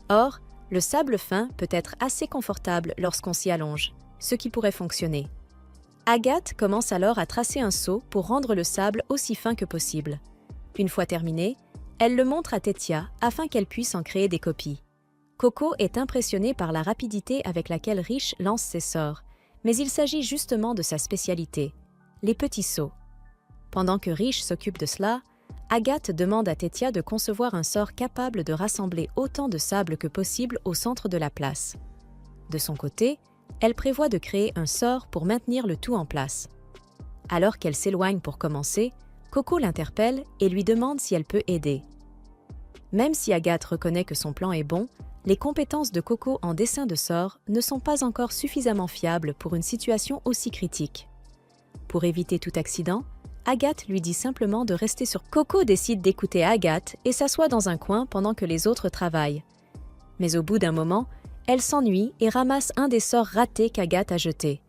Or, le sable fin peut être assez confortable lorsqu'on s'y allonge, ce qui pourrait fonctionner. Agathe commence alors à tracer un seau pour rendre le sable aussi fin que possible. Une fois terminé, elle le montre à Tétia afin qu'elle puisse en créer des copies. Coco est impressionnée par la rapidité avec laquelle Riche lance ses sorts, mais il s'agit justement de sa spécialité, les petits seaux. Pendant que Riche s'occupe de cela, Agathe demande à Tétia de concevoir un sort capable de rassembler autant de sable que possible au centre de la place. De son côté, elle prévoit de créer un sort pour maintenir le tout en place. Alors qu'elle s'éloigne pour commencer, Coco l'interpelle et lui demande si elle peut aider. Même si Agathe reconnaît que son plan est bon, les compétences de Coco en dessin de sort ne sont pas encore suffisamment fiables pour une situation aussi critique. Pour éviter tout accident, Agathe lui dit simplement de rester sur. Coco décide d'écouter Agathe et s'assoit dans un coin pendant que les autres travaillent. Mais au bout d'un moment, elle s'ennuie et ramasse un des sorts ratés qu'Agathe a jeté.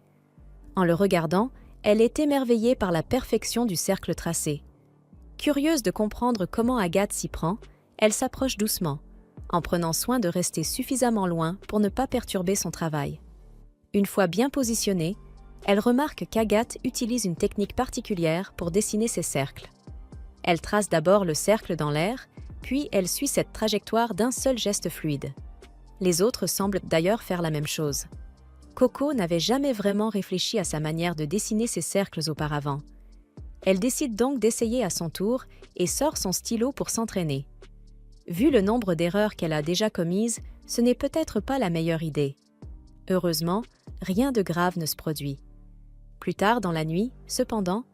En le regardant, elle est émerveillée par la perfection du cercle tracé. Curieuse de comprendre comment Agathe s'y prend, elle s'approche doucement, en prenant soin de rester suffisamment loin pour ne pas perturber son travail. Une fois bien positionnée, elle remarque qu'Agathe utilise une technique particulière pour dessiner ses cercles. Elle trace d'abord le cercle dans l'air, puis elle suit cette trajectoire d'un seul geste fluide. Les autres semblent d'ailleurs faire la même chose. Coco n'avait jamais vraiment réfléchi à sa manière de dessiner ses cercles auparavant. Elle décide donc d'essayer à son tour et sort son stylo pour s'entraîner. Vu le nombre d'erreurs qu'elle a déjà commises, ce n'est peut-être pas la meilleure idée. Heureusement, rien de grave ne se produit. Plus tard dans la nuit, cependant,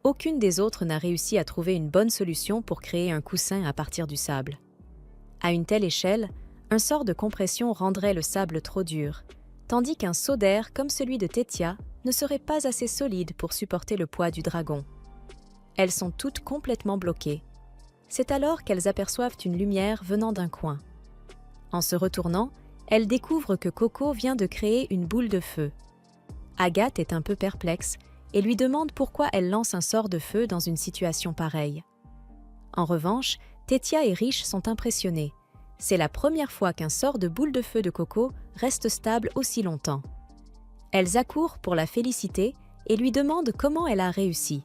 aucune des autres n'a réussi à trouver une bonne solution pour créer un coussin à partir du sable. À une telle échelle, un sort de compression rendrait le sable trop dur, tandis qu'un seau d'air comme celui de Tétia ne serait pas assez solide pour supporter le poids du dragon. Elles sont toutes complètement bloquées. C'est alors qu'elles aperçoivent une lumière venant d'un coin. En se retournant, elles découvrent que Coco vient de créer une boule de feu. Agathe est un peu perplexe et lui demande pourquoi elle lance un sort de feu dans une situation pareille. En revanche, Tétia et Riche sont impressionnés. C'est la première fois qu'un sort de boule de feu de Coco reste stable aussi longtemps. Elles accourent pour la féliciter et lui demandent comment elle a réussi.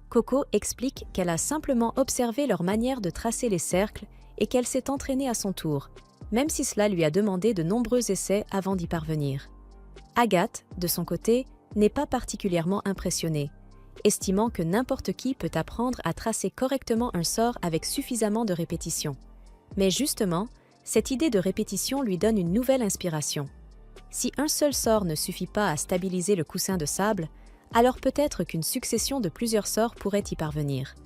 Coco explique qu'elle a simplement observé leur manière de tracer les cercles et qu'elle s'est entraînée à son tour, même si cela lui a demandé de nombreux essais avant d'y parvenir. Agathe, de son côté, n'est pas particulièrement impressionnée, estimant que n'importe qui peut apprendre à tracer correctement un sort avec suffisamment de répétition. Mais justement, cette idée de répétition lui donne une nouvelle inspiration. Si un seul sort ne suffit pas à stabiliser le coussin de sable, alors peut-être qu'une succession de plusieurs sorts pourrait y parvenir.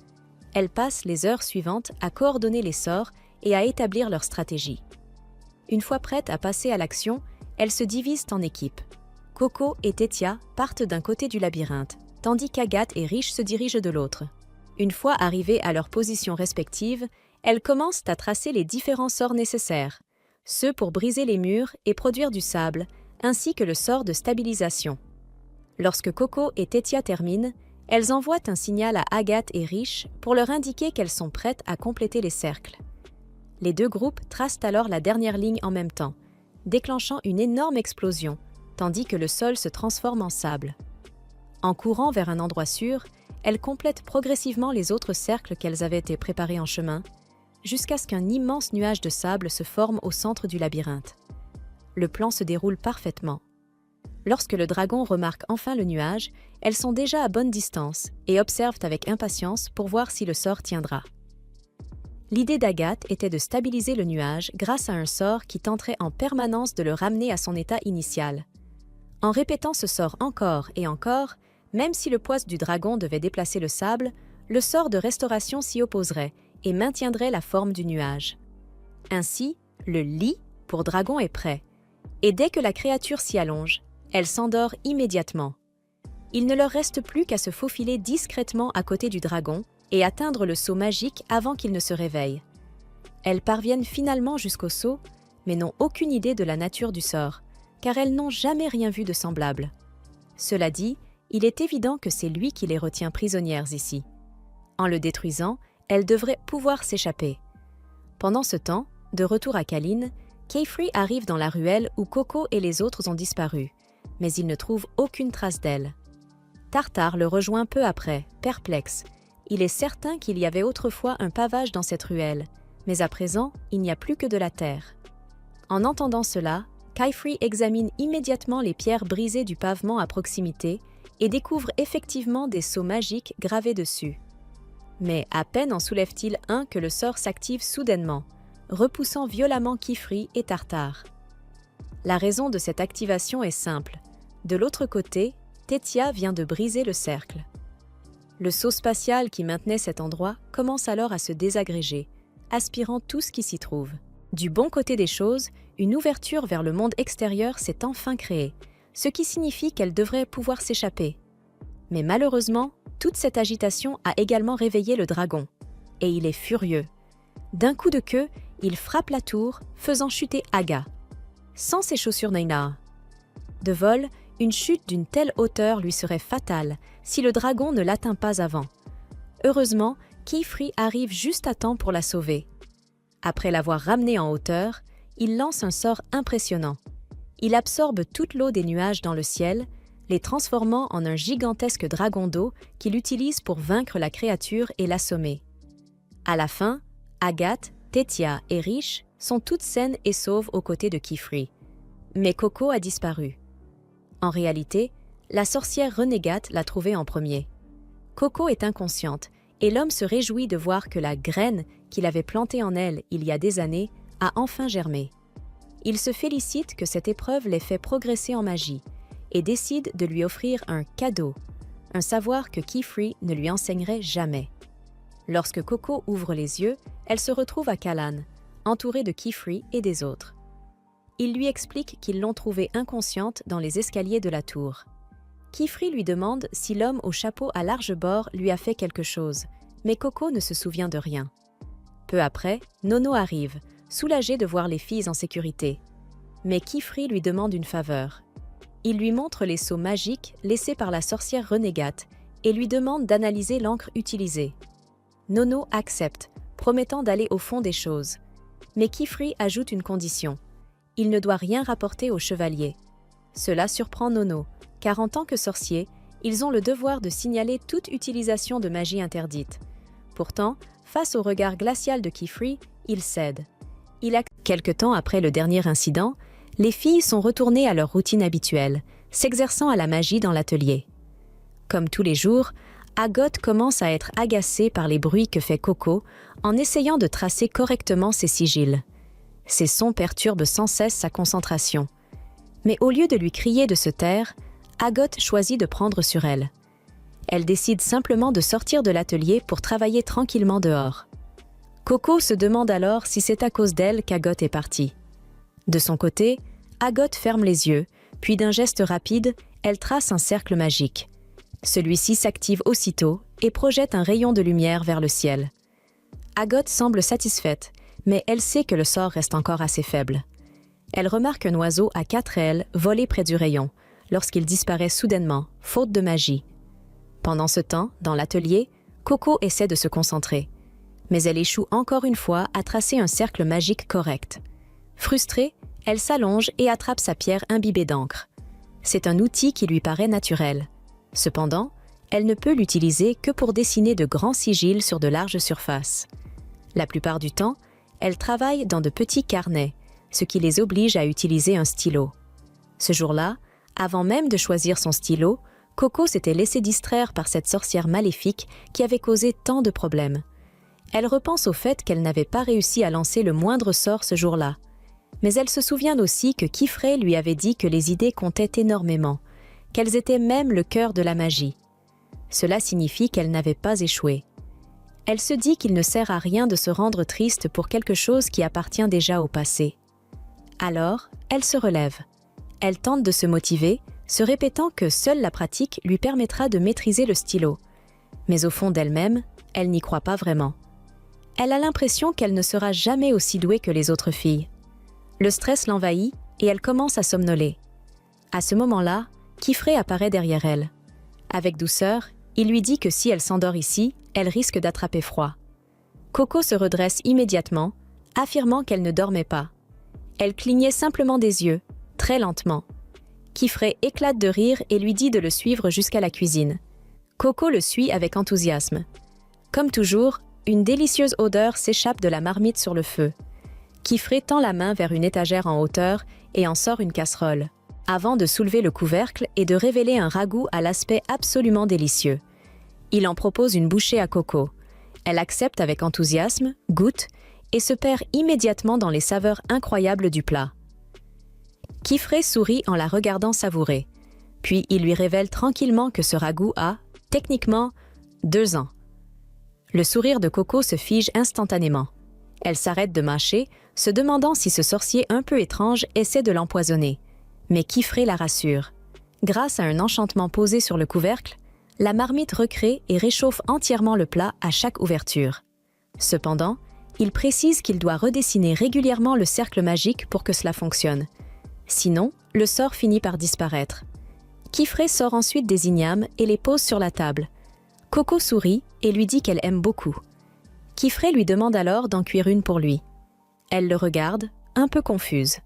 Elle passe les heures suivantes à coordonner les sorts et à établir leur stratégie. Une fois prête à passer à l'action, elles se divisent en équipes. Coco et Tétia partent d'un côté du labyrinthe, tandis qu'Agathe et Riche se dirigent de l'autre. Une fois arrivées à leurs positions respectives, elles commencent à tracer les différents sorts nécessaires, ceux pour briser les murs et produire du sable, ainsi que le sort de stabilisation. Lorsque Coco et Tétia terminent, elles envoient un signal à Agathe et Riche pour leur indiquer qu'elles sont prêtes à compléter les cercles. Les deux groupes tracent alors la dernière ligne en même temps, déclenchant une énorme explosion, tandis que le sol se transforme en sable. En courant vers un endroit sûr, elles complètent progressivement les autres cercles qu'elles avaient été préparés en chemin, jusqu'à ce qu'un immense nuage de sable se forme au centre du labyrinthe. Le plan se déroule parfaitement. Lorsque le dragon remarque enfin le nuage, elles sont déjà à bonne distance et observent avec impatience pour voir si le sort tiendra. L'idée d'Agathe était de stabiliser le nuage grâce à un sort qui tenterait en permanence de le ramener à son état initial. En répétant ce sort encore et encore, même si le poids du dragon devait déplacer le sable, le sort de restauration s'y opposerait et maintiendrait la forme du nuage. Ainsi, le lit pour dragon est prêt, et dès que la créature s'y allonge, elle s'endort immédiatement. Il ne leur reste plus qu'à se faufiler discrètement à côté du dragon et atteindre le seau magique avant qu'il ne se réveille. Elles parviennent finalement jusqu'au seau, mais n'ont aucune idée de la nature du sort, car elles n'ont jamais rien vu de semblable. Cela dit, il est évident que c'est lui qui les retient prisonnières ici. En le détruisant, elles devraient pouvoir s'échapper. Pendant ce temps, de retour à Caline, Kayfree arrive dans la ruelle où Coco et les autres ont disparu, mais il ne trouve aucune trace d'elle. Tartare le rejoint peu après, perplexe. Il est certain qu'il y avait autrefois un pavage dans cette ruelle, mais à présent, il n'y a plus que de la terre. En entendant cela, Kayfree examine immédiatement les pierres brisées du pavement à proximité et découvre effectivement des sceaux magiques gravés dessus. Mais à peine en soulève-t-il un que le sort s'active soudainement, repoussant violemment Kifri et Tartare. La raison de cette activation est simple. De l'autre côté, Tétia vient de briser le cercle. Le sceau spatial qui maintenait cet endroit commence alors à se désagréger, aspirant tout ce qui s'y trouve. Du bon côté des choses, une ouverture vers le monde extérieur s'est enfin créée, ce qui signifie qu'elle devrait pouvoir s'échapper. Mais malheureusement, toute cette agitation a également réveillé le dragon, et il est furieux. D'un coup de queue, il frappe la tour, faisant chuter Aga. Sans ses chaussures Neinaa. De vol, une chute d'une telle hauteur lui serait fatale si le dragon ne l'atteint pas avant. Heureusement, Kifri arrive juste à temps pour la sauver. Après l'avoir ramenée en hauteur, il lance un sort impressionnant. Il absorbe toute l'eau des nuages dans le ciel, les transformant en un gigantesque dragon d'eau qu'il utilise pour vaincre la créature et l'assommer. À la fin, Agathe, Tétia et Riche sont toutes saines et sauves aux côtés de Kifri. Mais Coco a disparu. En réalité, la sorcière renégate l'a trouvée en premier. Coco est inconsciente et l'homme se réjouit de voir que la graine qu'il avait plantée en elle il y a des années a enfin germé. Il se félicite que cette épreuve l'ait fait progresser en magie et décide de lui offrir un cadeau, un savoir que Kifri ne lui enseignerait jamais. Lorsque Coco ouvre les yeux, elle se retrouve à Kalan, entourée de Kifri et des autres. Il lui explique qu'ils l'ont trouvée inconsciente dans les escaliers de la tour. Kifri lui demande si l'homme au chapeau à large bord lui a fait quelque chose, mais Coco ne se souvient de rien. Peu après, Nono arrive, soulagé de voir les filles en sécurité. Mais Kifri lui demande une faveur. Il lui montre les sceaux magiques laissés par la sorcière renégate et lui demande d'analyser l'encre utilisée. Nono accepte, promettant d'aller au fond des choses. Mais Kifri ajoute une condition. Il ne doit rien rapporter au chevalier. Cela surprend Nono, car en tant que sorcier, ils ont le devoir de signaler toute utilisation de magie interdite. Pourtant, face au regard glacial de Kifri, il cède. Quelque temps après le dernier incident, les filles sont retournées à leur routine habituelle, s'exerçant à la magie dans l'atelier. Comme tous les jours, Agathe commence à être agacée par les bruits que fait Coco en essayant de tracer correctement ses sigils. Ces sons perturbent sans cesse sa concentration. Mais au lieu de lui crier de se taire, Agathe choisit de prendre sur elle. Elle décide simplement de sortir de l'atelier pour travailler tranquillement dehors. Coco se demande alors si c'est à cause d'elle qu'Agathe est partie. De son côté, Agathe ferme les yeux, puis d'un geste rapide, elle trace un cercle magique. Celui-ci s'active aussitôt et projette un rayon de lumière vers le ciel. Agathe semble satisfaite, mais elle sait que le sort reste encore assez faible. Elle remarque un oiseau à 4 ailes voler près du rayon, lorsqu'il disparaît soudainement, faute de magie. Pendant ce temps, dans l'atelier, Coco essaie de se concentrer. Mais elle échoue encore une fois à tracer un cercle magique correct. Frustrée, elle s'allonge et attrape sa pierre imbibée d'encre. C'est un outil qui lui paraît naturel. Cependant, elle ne peut l'utiliser que pour dessiner de grands sigils sur de larges surfaces. La plupart du temps, elle travaille dans de petits carnets, ce qui les oblige à utiliser un stylo. Ce jour-là, avant même de choisir son stylo, Coco s'était laissée distraire par cette sorcière maléfique qui avait causé tant de problèmes. Elle repense au fait qu'elle n'avait pas réussi à lancer le moindre sort ce jour-là. Mais elle se souvient aussi que Kifrey lui avait dit que les idées comptaient énormément, qu'elles étaient même le cœur de la magie. Cela signifie qu'elle n'avait pas échoué. Elle se dit qu'il ne sert à rien de se rendre triste pour quelque chose qui appartient déjà au passé. Alors, elle se relève. Elle tente de se motiver, se répétant que seule la pratique lui permettra de maîtriser le stylo. Mais au fond d'elle-même, elle n'y croit pas vraiment. Elle a l'impression qu'elle ne sera jamais aussi douée que les autres filles. Le stress l'envahit et elle commence à somnoler. À ce moment-là, Kifrey apparaît derrière elle. Avec douceur, il lui dit que si elle s'endort ici, elle risque d'attraper froid. Coco se redresse immédiatement, affirmant qu'elle ne dormait pas. Elle clignait simplement des yeux, très lentement. Kifrey éclate de rire et lui dit de le suivre jusqu'à la cuisine. Coco le suit avec enthousiasme. Comme toujours, une délicieuse odeur s'échappe de la marmite sur le feu. Kifrey tend la main vers une étagère en hauteur et en sort une casserole, avant de soulever le couvercle et de révéler un ragoût à l'aspect absolument délicieux. Il en propose une bouchée à Coco, Elle accepte avec enthousiasme, goûte et se perd immédiatement dans les saveurs incroyables du plat. Kifré sourit en la regardant savourer, puis il lui révèle tranquillement que ce ragoût a, techniquement, 2 ans. Le sourire de Coco se fige instantanément. Elle s'arrête de mâcher, se demandant si ce sorcier un peu étrange essaie de l'empoisonner. Mais Kifré la rassure. Grâce à un enchantement posé sur le couvercle, la marmite recrée et réchauffe entièrement le plat à chaque ouverture. Cependant, il précise qu'il doit redessiner régulièrement le cercle magique pour que cela fonctionne. Sinon, le sort finit par disparaître. Kifré sort ensuite des ignames et les pose sur la table. Coco sourit et lui dit qu'elle aime beaucoup. Kifré lui demande alors d'en cuire une pour lui. Elle le regarde, un peu confuse.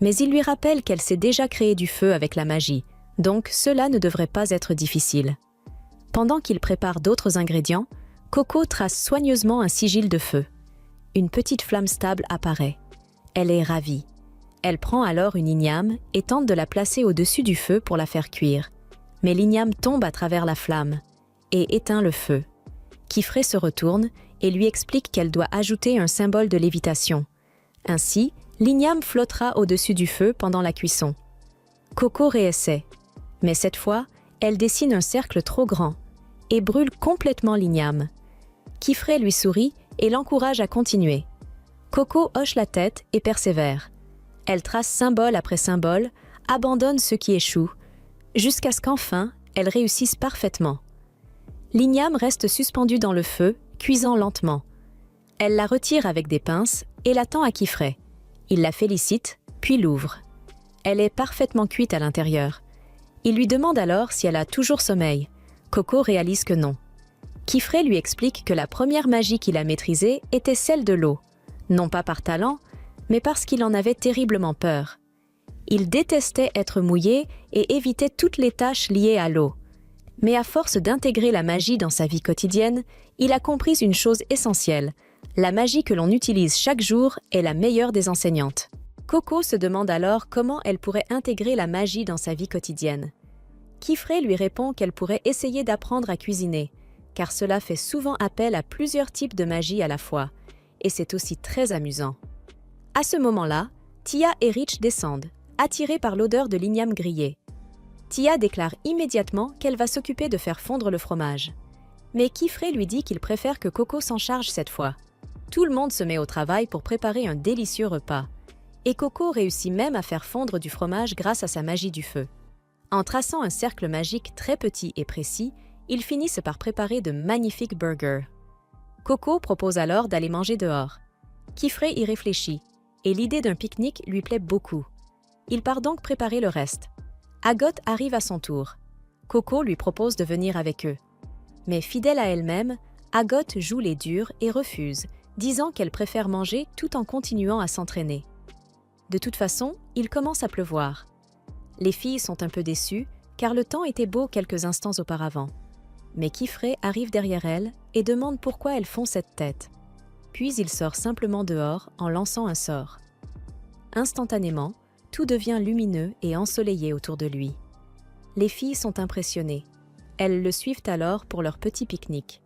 Mais il lui rappelle qu'elle s'est déjà créé du feu avec la magie, donc cela ne devrait pas être difficile. Pendant qu'il prépare d'autres ingrédients, Coco trace soigneusement un sigil de feu. Une petite flamme stable apparaît. Elle est ravie. Elle prend alors une igname et tente de la placer au-dessus du feu pour la faire cuire. Mais l'igname tombe à travers la flamme et éteint le feu. Kifré se retourne et lui explique qu'elle doit ajouter un symbole de lévitation. Ainsi, l'igname flottera au-dessus du feu pendant la cuisson. Coco réessaie, mais cette fois, elle dessine un cercle trop grand et brûle complètement l'igname. Kifré lui sourit et l'encourage à continuer. Coco hoche la tête et persévère. Elle trace symbole après symbole, abandonne ceux qui échouent, jusqu'à ce qu'enfin, elle réussisse parfaitement. L'igname reste suspendue dans le feu, cuisant lentement. Elle la retire avec des pinces et la tend à Kifré. Il la félicite, puis l'ouvre. Elle est parfaitement cuite à l'intérieur. Il lui demande alors si elle a toujours sommeil. Coco réalise que non. Kifré lui explique que la première magie qu'il a maîtrisée était celle de l'eau, non pas par talent, mais parce qu'il en avait terriblement peur. Il détestait être mouillé et évitait toutes les tâches liées à l'eau. Mais à force d'intégrer la magie dans sa vie quotidienne, il a compris une chose essentielle. La magie que l'on utilise chaque jour est la meilleure des enseignantes. Coco se demande alors comment elle pourrait intégrer la magie dans sa vie quotidienne. Kifré lui répond qu'elle pourrait essayer d'apprendre à cuisiner, car cela fait souvent appel à plusieurs types de magie à la fois, et c'est aussi très amusant. À ce moment-là, Tia et Rich descendent, attirés par l'odeur de l'igname grillé. Tia déclare immédiatement qu'elle va s'occuper de faire fondre le fromage. Mais Kifré lui dit qu'il préfère que Coco s'en charge cette fois. Tout le monde se met au travail pour préparer un délicieux repas. Et Coco réussit même à faire fondre du fromage grâce à sa magie du feu. En traçant un cercle magique très petit et précis, ils finissent par préparer de magnifiques burgers. Coco propose alors d'aller manger dehors. Kifré y réfléchit, et l'idée d'un pique-nique lui plaît beaucoup. Il part donc préparer le reste. Agot arrive à son tour. Coco lui propose de venir avec eux. Mais fidèle à elle-même, Agot joue les durs et refuse, disant qu'elle préfère manger tout en continuant à s'entraîner. De toute façon, il commence à pleuvoir. Les filles sont un peu déçues, car le temps était beau quelques instants auparavant. Mais Kifré arrive derrière elles et demande pourquoi elles font cette tête. Puis il sort simplement dehors en lançant un sort. Instantanément, tout devient lumineux et ensoleillé autour de lui. Les filles sont impressionnées. Elles le suivent alors pour leur petit pique-nique.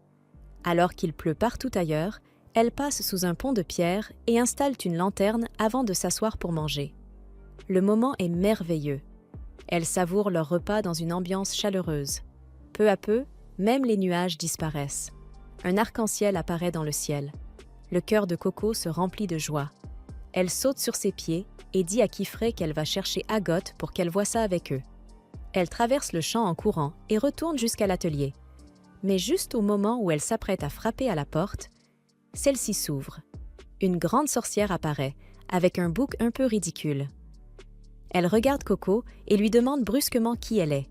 Alors qu'il pleut partout ailleurs, elles passent sous un pont de pierre et installent une lanterne avant de s'asseoir pour manger. Le moment est merveilleux. Elles savourent leur repas dans une ambiance chaleureuse. Peu à peu, même les nuages disparaissent. Un arc-en-ciel apparaît dans le ciel. Le cœur de Coco se remplit de joie. Elle saute sur ses pieds et dit à Kifré qu'elle va chercher Agot pour qu'elle voie ça avec eux. Elle traverse le champ en courant et retourne jusqu'à l'atelier. Mais juste au moment où elle s'apprête à frapper à la porte, celle-ci s'ouvre. Une grande sorcière apparaît, avec un bouc un peu ridicule. Elle regarde Coco et lui demande brusquement qui elle est.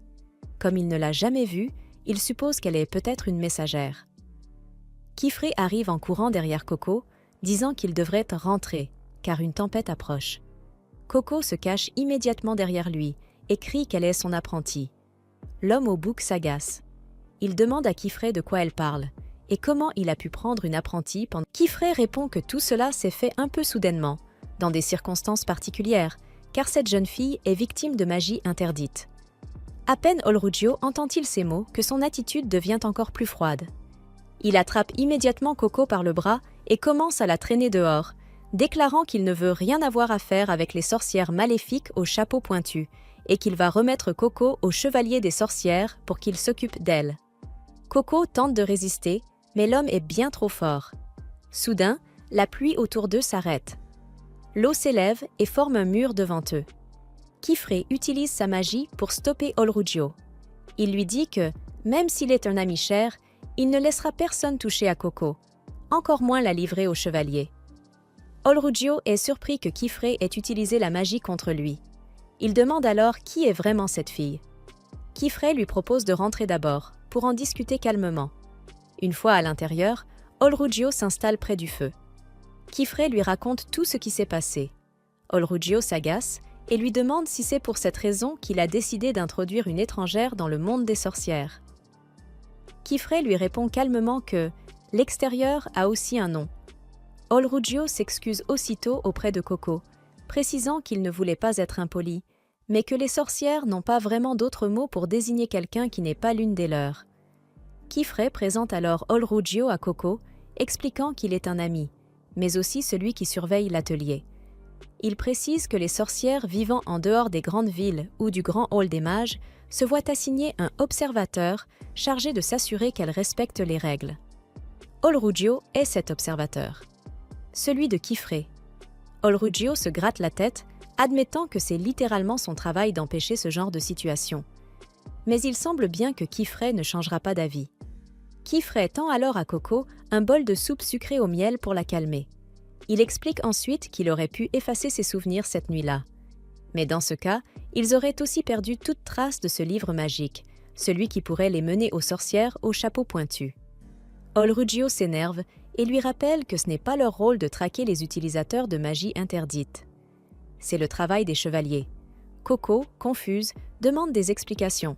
Comme il ne l'a jamais vue, il suppose qu'elle est peut-être une messagère. Kifré arrive en courant derrière Coco, disant qu'il devrait rentrer, car une tempête approche. Coco se cache immédiatement derrière lui et crie qu'elle est son apprentie. L'homme au bouc s'agace. Il demande à Kifré de quoi elle parle et comment il a pu prendre une apprentie pendant... Kifré répond que tout cela s'est fait un peu soudainement, dans des circonstances particulières, car cette jeune fille est victime de magie interdite. À peine Olruggio entend-il ces mots que son attitude devient encore plus froide. Il attrape immédiatement Coco par le bras et commence à la traîner dehors, déclarant qu'il ne veut rien avoir à faire avec les sorcières maléfiques au chapeau pointu et qu'il va remettre Coco au chevalier des sorcières pour qu'il s'occupe d'elle. Coco tente de résister, mais l'homme est bien trop fort. Soudain, la pluie autour d'eux s'arrête. L'eau s'élève et forme un mur devant eux. Kifré utilise sa magie pour stopper Olruggio. Il lui dit que, même s'il est un ami cher, il ne laissera personne toucher à Coco, encore moins la livrer au chevalier. Olruggio est surpris que Kifré ait utilisé la magie contre lui. Il demande alors qui est vraiment cette fille. Kifré lui propose de rentrer d'abord, pour en discuter calmement. Une fois à l'intérieur, Olruggio s'installe près du feu. Kifré lui raconte tout ce qui s'est passé. Olruggio s'agace et lui demande si c'est pour cette raison qu'il a décidé d'introduire une étrangère dans le monde des sorcières. Kifré lui répond calmement que l'extérieur a aussi un nom. Olruggio s'excuse aussitôt auprès de Coco, précisant qu'il ne voulait pas être impoli, mais que les sorcières n'ont pas vraiment d'autres mots pour désigner quelqu'un qui n'est pas l'une des leurs. Kifré présente alors Olruggio à Coco, expliquant qu'il est un ami, mais aussi celui qui surveille l'atelier. Il précise que les sorcières vivant en dehors des grandes villes ou du grand hall des mages se voient assigner un observateur chargé de s'assurer qu'elles respectent les règles. Olruggio est cet observateur. Celui de Kifré. Olruggio se gratte la tête, admettant que c'est littéralement son travail d'empêcher ce genre de situation. Mais il semble bien que Kifré ne changera pas d'avis. Kifré tend alors à Coco un bol de soupe sucrée au miel pour la calmer. Il explique ensuite qu'il aurait pu effacer ses souvenirs cette nuit-là. Mais dans ce cas, ils auraient aussi perdu toute trace de ce livre magique, celui qui pourrait les mener aux sorcières au chapeau pointu. Olruggio s'énerve et lui rappelle que ce n'est pas leur rôle de traquer les utilisateurs de magie interdite. C'est le travail des chevaliers. Coco, confuse, demande des explications.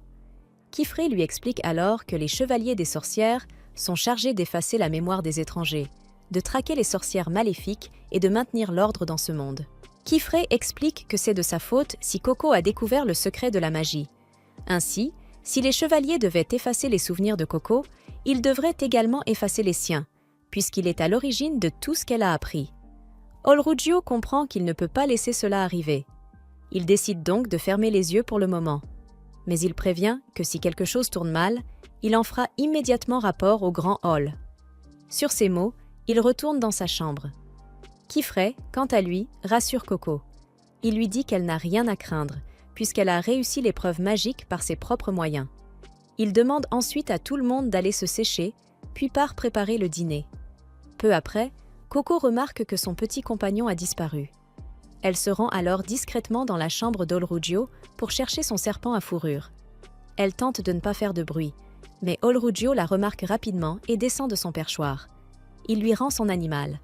Kifré lui explique alors que les chevaliers des sorcières sont chargés d'effacer la mémoire des étrangers, de traquer les sorcières maléfiques et de maintenir l'ordre dans ce monde. Kifré explique que c'est de sa faute si Coco a découvert le secret de la magie. Ainsi, si les chevaliers devaient effacer les souvenirs de Coco, ils devraient également effacer les siens, puisqu'il est à l'origine de tout ce qu'elle a appris. Olruggio comprend qu'il ne peut pas laisser cela arriver. Il décide donc de fermer les yeux pour le moment. Mais il prévient que si quelque chose tourne mal, il en fera immédiatement rapport au grand hall. Sur ces mots, il retourne dans sa chambre. Kifré, quant à lui, rassure Coco. Il lui dit qu'elle n'a rien à craindre, puisqu'elle a réussi l'épreuve magique par ses propres moyens. Il demande ensuite à tout le monde d'aller se sécher, puis part préparer le dîner. Peu après, Coco remarque que son petit compagnon a disparu. Elle se rend alors discrètement dans la chambre d'Olruggio pour chercher son serpent à fourrure. Elle tente de ne pas faire de bruit, mais Olruggio la remarque rapidement et descend de son perchoir. Il lui rend son animal.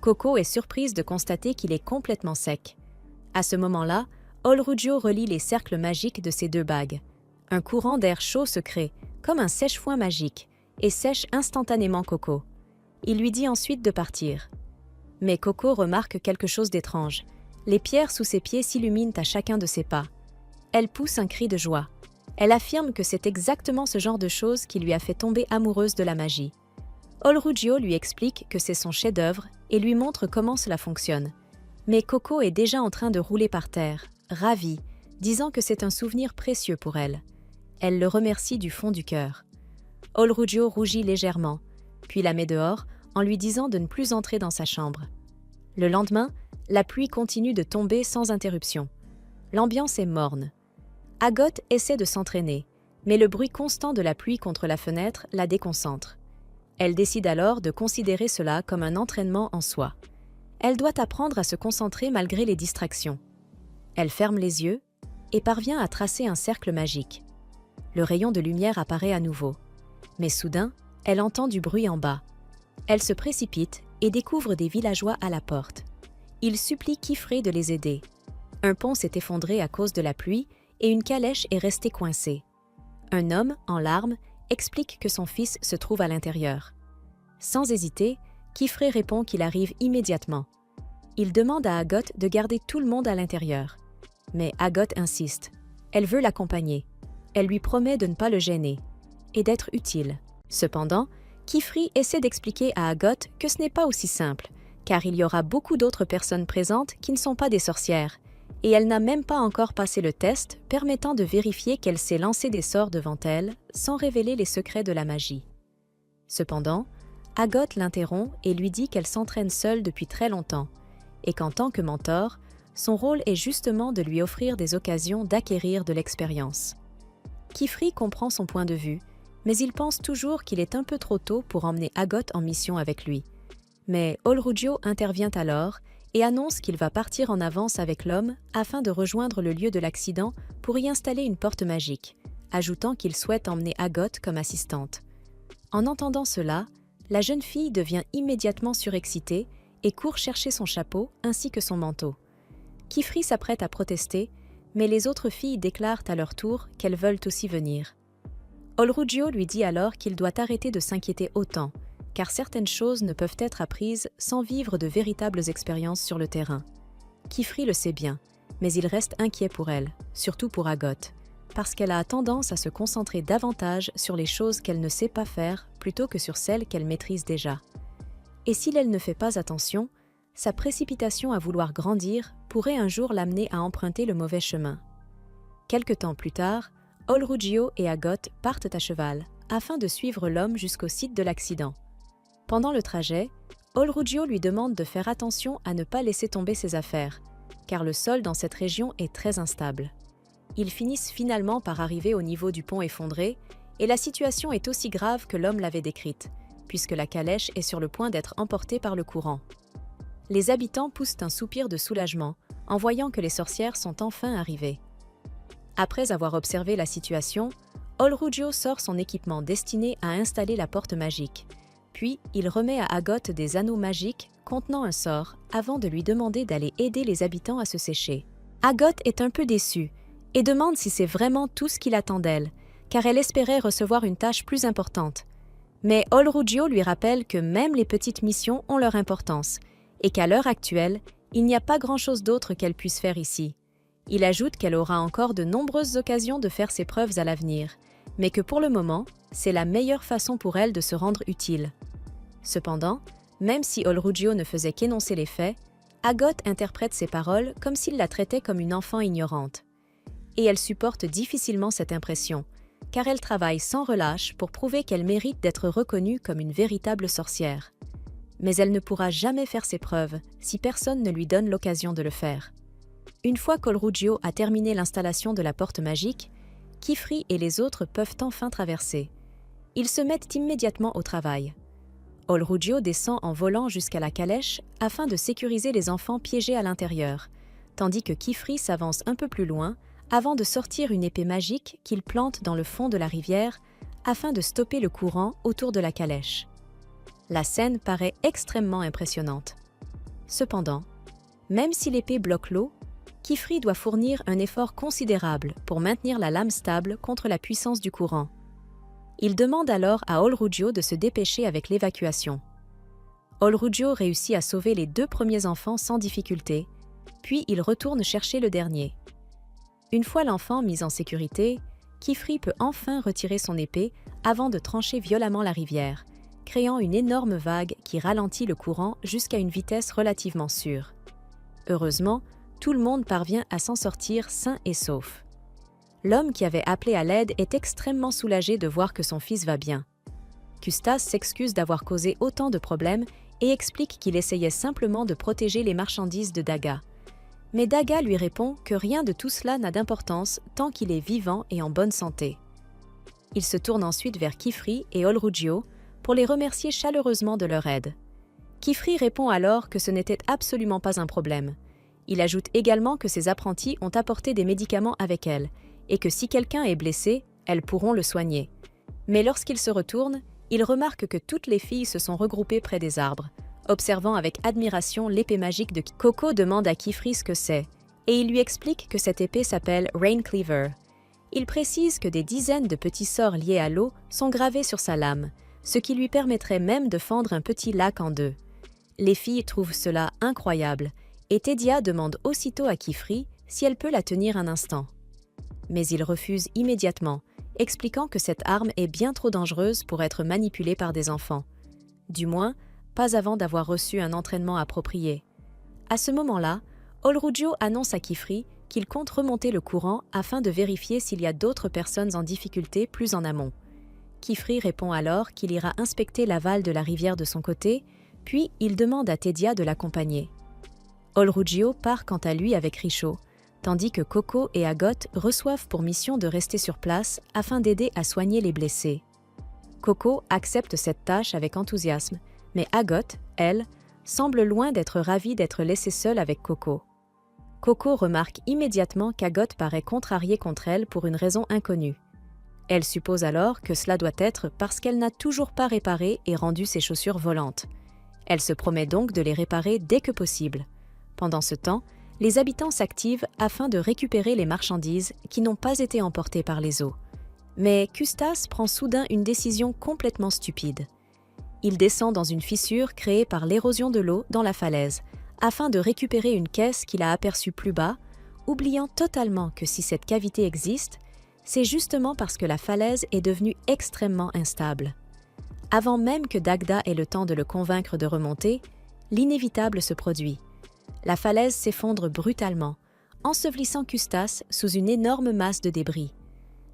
Coco est surprise de constater qu'il est complètement sec. À ce moment-là, Olruggio relie les cercles magiques de ses deux bagues. Un courant d'air chaud se crée, comme un sèche-foin magique, et sèche instantanément Coco. Il lui dit ensuite de partir. Mais Coco remarque quelque chose d'étrange. Les pierres sous ses pieds s'illuminent à chacun de ses pas. Elle pousse un cri de joie. Elle affirme que c'est exactement ce genre de choses qui lui a fait tomber amoureuse de la magie. Olruggio lui explique que c'est son chef-d'œuvre et lui montre comment cela fonctionne. Mais Coco est déjà en train de rouler par terre, ravie, disant que c'est un souvenir précieux pour elle. Elle le remercie du fond du cœur. Olruggio rougit légèrement, puis la met dehors en lui disant de ne plus entrer dans sa chambre. Le lendemain, la pluie continue de tomber sans interruption. L'ambiance est morne. Agoth essaie de s'entraîner, mais le bruit constant de la pluie contre la fenêtre la déconcentre. Elle décide alors de considérer cela comme un entraînement en soi. Elle doit apprendre à se concentrer malgré les distractions. Elle ferme les yeux et parvient à tracer un cercle magique. Le rayon de lumière apparaît à nouveau. Mais soudain, elle entend du bruit en bas. Elle se précipite et découvre des villageois à la porte. Ils supplient Kifré de les aider. Un pont s'est effondré à cause de la pluie et une calèche est restée coincée. Un homme, en larmes, explique que son fils se trouve à l'intérieur. Sans hésiter, Kifré répond qu'il arrive immédiatement. Il demande à Agoth de garder tout le monde à l'intérieur. Mais Agoth insiste. Elle veut l'accompagner. Elle lui promet de ne pas le gêner et d'être utile. Cependant, Kifri essaie d'expliquer à Agot que ce n'est pas aussi simple, car il y aura beaucoup d'autres personnes présentes qui ne sont pas des sorcières, et elle n'a même pas encore passé le test permettant de vérifier qu'elle sait lancer des sorts devant elle sans révéler les secrets de la magie. Cependant, Agot l'interrompt et lui dit qu'elle s'entraîne seule depuis très longtemps, et qu'en tant que mentor, son rôle est justement de lui offrir des occasions d'acquérir de l'expérience. Kifri comprend son point de vue, mais il pense toujours qu'il est un peu trop tôt pour emmener Agot en mission avec lui. Mais Olrugio intervient alors et annonce qu'il va partir en avance avec l'homme afin de rejoindre le lieu de l'accident pour y installer une porte magique, ajoutant qu'il souhaite emmener Agot comme assistante. En entendant cela, la jeune fille devient immédiatement surexcitée et court chercher son chapeau ainsi que son manteau. Kifri s'apprête à protester, mais les autres filles déclarent à leur tour qu'elles veulent aussi venir. Olrugio lui dit alors qu'il doit arrêter de s'inquiéter autant, car certaines choses ne peuvent être apprises sans vivre de véritables expériences sur le terrain. Kifri le sait bien, mais il reste inquiet pour elle, surtout pour Agot, parce qu'elle a tendance à se concentrer davantage sur les choses qu'elle ne sait pas faire plutôt que sur celles qu'elle maîtrise déjà. Et si elle ne fait pas attention, sa précipitation à vouloir grandir pourrait un jour l'amener à emprunter le mauvais chemin. Quelque temps plus tard, Olrugio et Agot partent à cheval, afin de suivre l'homme jusqu'au site de l'accident. Pendant le trajet, Olrugio lui demande de faire attention à ne pas laisser tomber ses affaires, car le sol dans cette région est très instable. Ils finissent finalement par arriver au niveau du pont effondré, et la situation est aussi grave que l'homme l'avait décrite, puisque la calèche est sur le point d'être emportée par le courant. Les habitants poussent un soupir de soulagement en voyant que les sorcières sont enfin arrivées. Après avoir observé la situation, Olrugio sort son équipement destiné à installer la porte magique. Puis, il remet à Agot des anneaux magiques contenant un sort avant de lui demander d'aller aider les habitants à se sécher. Agot est un peu déçue et demande si c'est vraiment tout ce qu'il attend d'elle, car elle espérait recevoir une tâche plus importante. Mais Olrugio lui rappelle que même les petites missions ont leur importance et qu'à l'heure actuelle, il n'y a pas grand-chose d'autre qu'elle puisse faire ici. Il ajoute qu'elle aura encore de nombreuses occasions de faire ses preuves à l'avenir, mais que pour le moment, c'est la meilleure façon pour elle de se rendre utile. Cependant, même si Olrugio ne faisait qu'énoncer les faits, Agot interprète ses paroles comme s'il la traitait comme une enfant ignorante. Et elle supporte difficilement cette impression, car elle travaille sans relâche pour prouver qu'elle mérite d'être reconnue comme une véritable sorcière. Mais elle ne pourra jamais faire ses preuves si personne ne lui donne l'occasion de le faire. Une fois qu'Olrugio a terminé l'installation de la porte magique, Kifri et les autres peuvent enfin traverser. Ils se mettent immédiatement au travail. Olrugio descend en volant jusqu'à la calèche afin de sécuriser les enfants piégés à l'intérieur, tandis que Kifri s'avance un peu plus loin avant de sortir une épée magique qu'il plante dans le fond de la rivière afin de stopper le courant autour de la calèche. La scène paraît extrêmement impressionnante. Cependant, même si l'épée bloque l'eau, Kifri doit fournir un effort considérable pour maintenir la lame stable contre la puissance du courant. Il demande alors à Olrugio de se dépêcher avec l'évacuation. Olrugio réussit à sauver les 2 premiers enfants sans difficulté, puis il retourne chercher le dernier. Une fois l'enfant mis en sécurité, Kifri peut enfin retirer son épée avant de trancher violemment la rivière, créant une énorme vague qui ralentit le courant jusqu'à une vitesse relativement sûre. Heureusement, tout le monde parvient à s'en sortir sain et sauf. L'homme qui avait appelé à l'aide est extrêmement soulagé de voir que son fils va bien. Custas s'excuse d'avoir causé autant de problèmes et explique qu'il essayait simplement de protéger les marchandises de Daga. Mais Daga lui répond que rien de tout cela n'a d'importance tant qu'il est vivant et en bonne santé. Il se tourne ensuite vers Kifri et Olrugio pour les remercier chaleureusement de leur aide. Kifri répond alors que ce n'était absolument pas un problème. Il ajoute également que ses apprentis ont apporté des médicaments avec elle et que si quelqu'un est blessé, elles pourront le soigner. Mais lorsqu'il se retourne, il remarque que toutes les filles se sont regroupées près des arbres. Observant avec admiration l'épée magique de Coco demande à Kifri ce que c'est, et il lui explique que cette épée s'appelle Rain Cleaver. Il précise que des dizaines de petits sorts liés à l'eau sont gravés sur sa lame, ce qui lui permettrait même de fendre un petit lac en 2. Les filles trouvent cela incroyable, et Tedia demande aussitôt à Kifri si elle peut la tenir un instant. Mais il refuse immédiatement expliquant que cette arme est bien trop dangereuse pour être manipulée par des enfants. Du moins, pas avant d'avoir reçu un entraînement approprié. À ce moment-là, Olrujo annonce à Kifri qu'il compte remonter le courant afin de vérifier s'il y a d'autres personnes en difficulté plus en amont. Kifri répond alors qu'il ira inspecter l'aval de la rivière de son côté, puis il demande à Tedia de l'accompagner. Olrujo part quant à lui avec Richo, tandis que Coco et Agot reçoivent pour mission de rester sur place afin d'aider à soigner les blessés. Coco accepte cette tâche avec enthousiasme, mais Agot, elle, semble loin d'être ravie d'être laissée seule avec Coco. Coco remarque immédiatement qu'Agot paraît contrariée contre elle pour une raison inconnue. Elle suppose alors que cela doit être parce qu'elle n'a toujours pas réparé et rendu ses chaussures volantes. Elle se promet donc de les réparer dès que possible. Pendant ce temps, les habitants s'activent afin de récupérer les marchandises qui n'ont pas été emportées par les eaux. Mais Custas prend soudain une décision complètement stupide. Il descend dans une fissure créée par l'érosion de l'eau dans la falaise, afin de récupérer une caisse qu'il a aperçue plus bas, oubliant totalement que si cette cavité existe, c'est justement parce que la falaise est devenue extrêmement instable. Avant même que Dagda ait le temps de le convaincre de remonter, l'inévitable se produit. La falaise s'effondre brutalement, ensevelissant Custas sous une énorme masse de débris.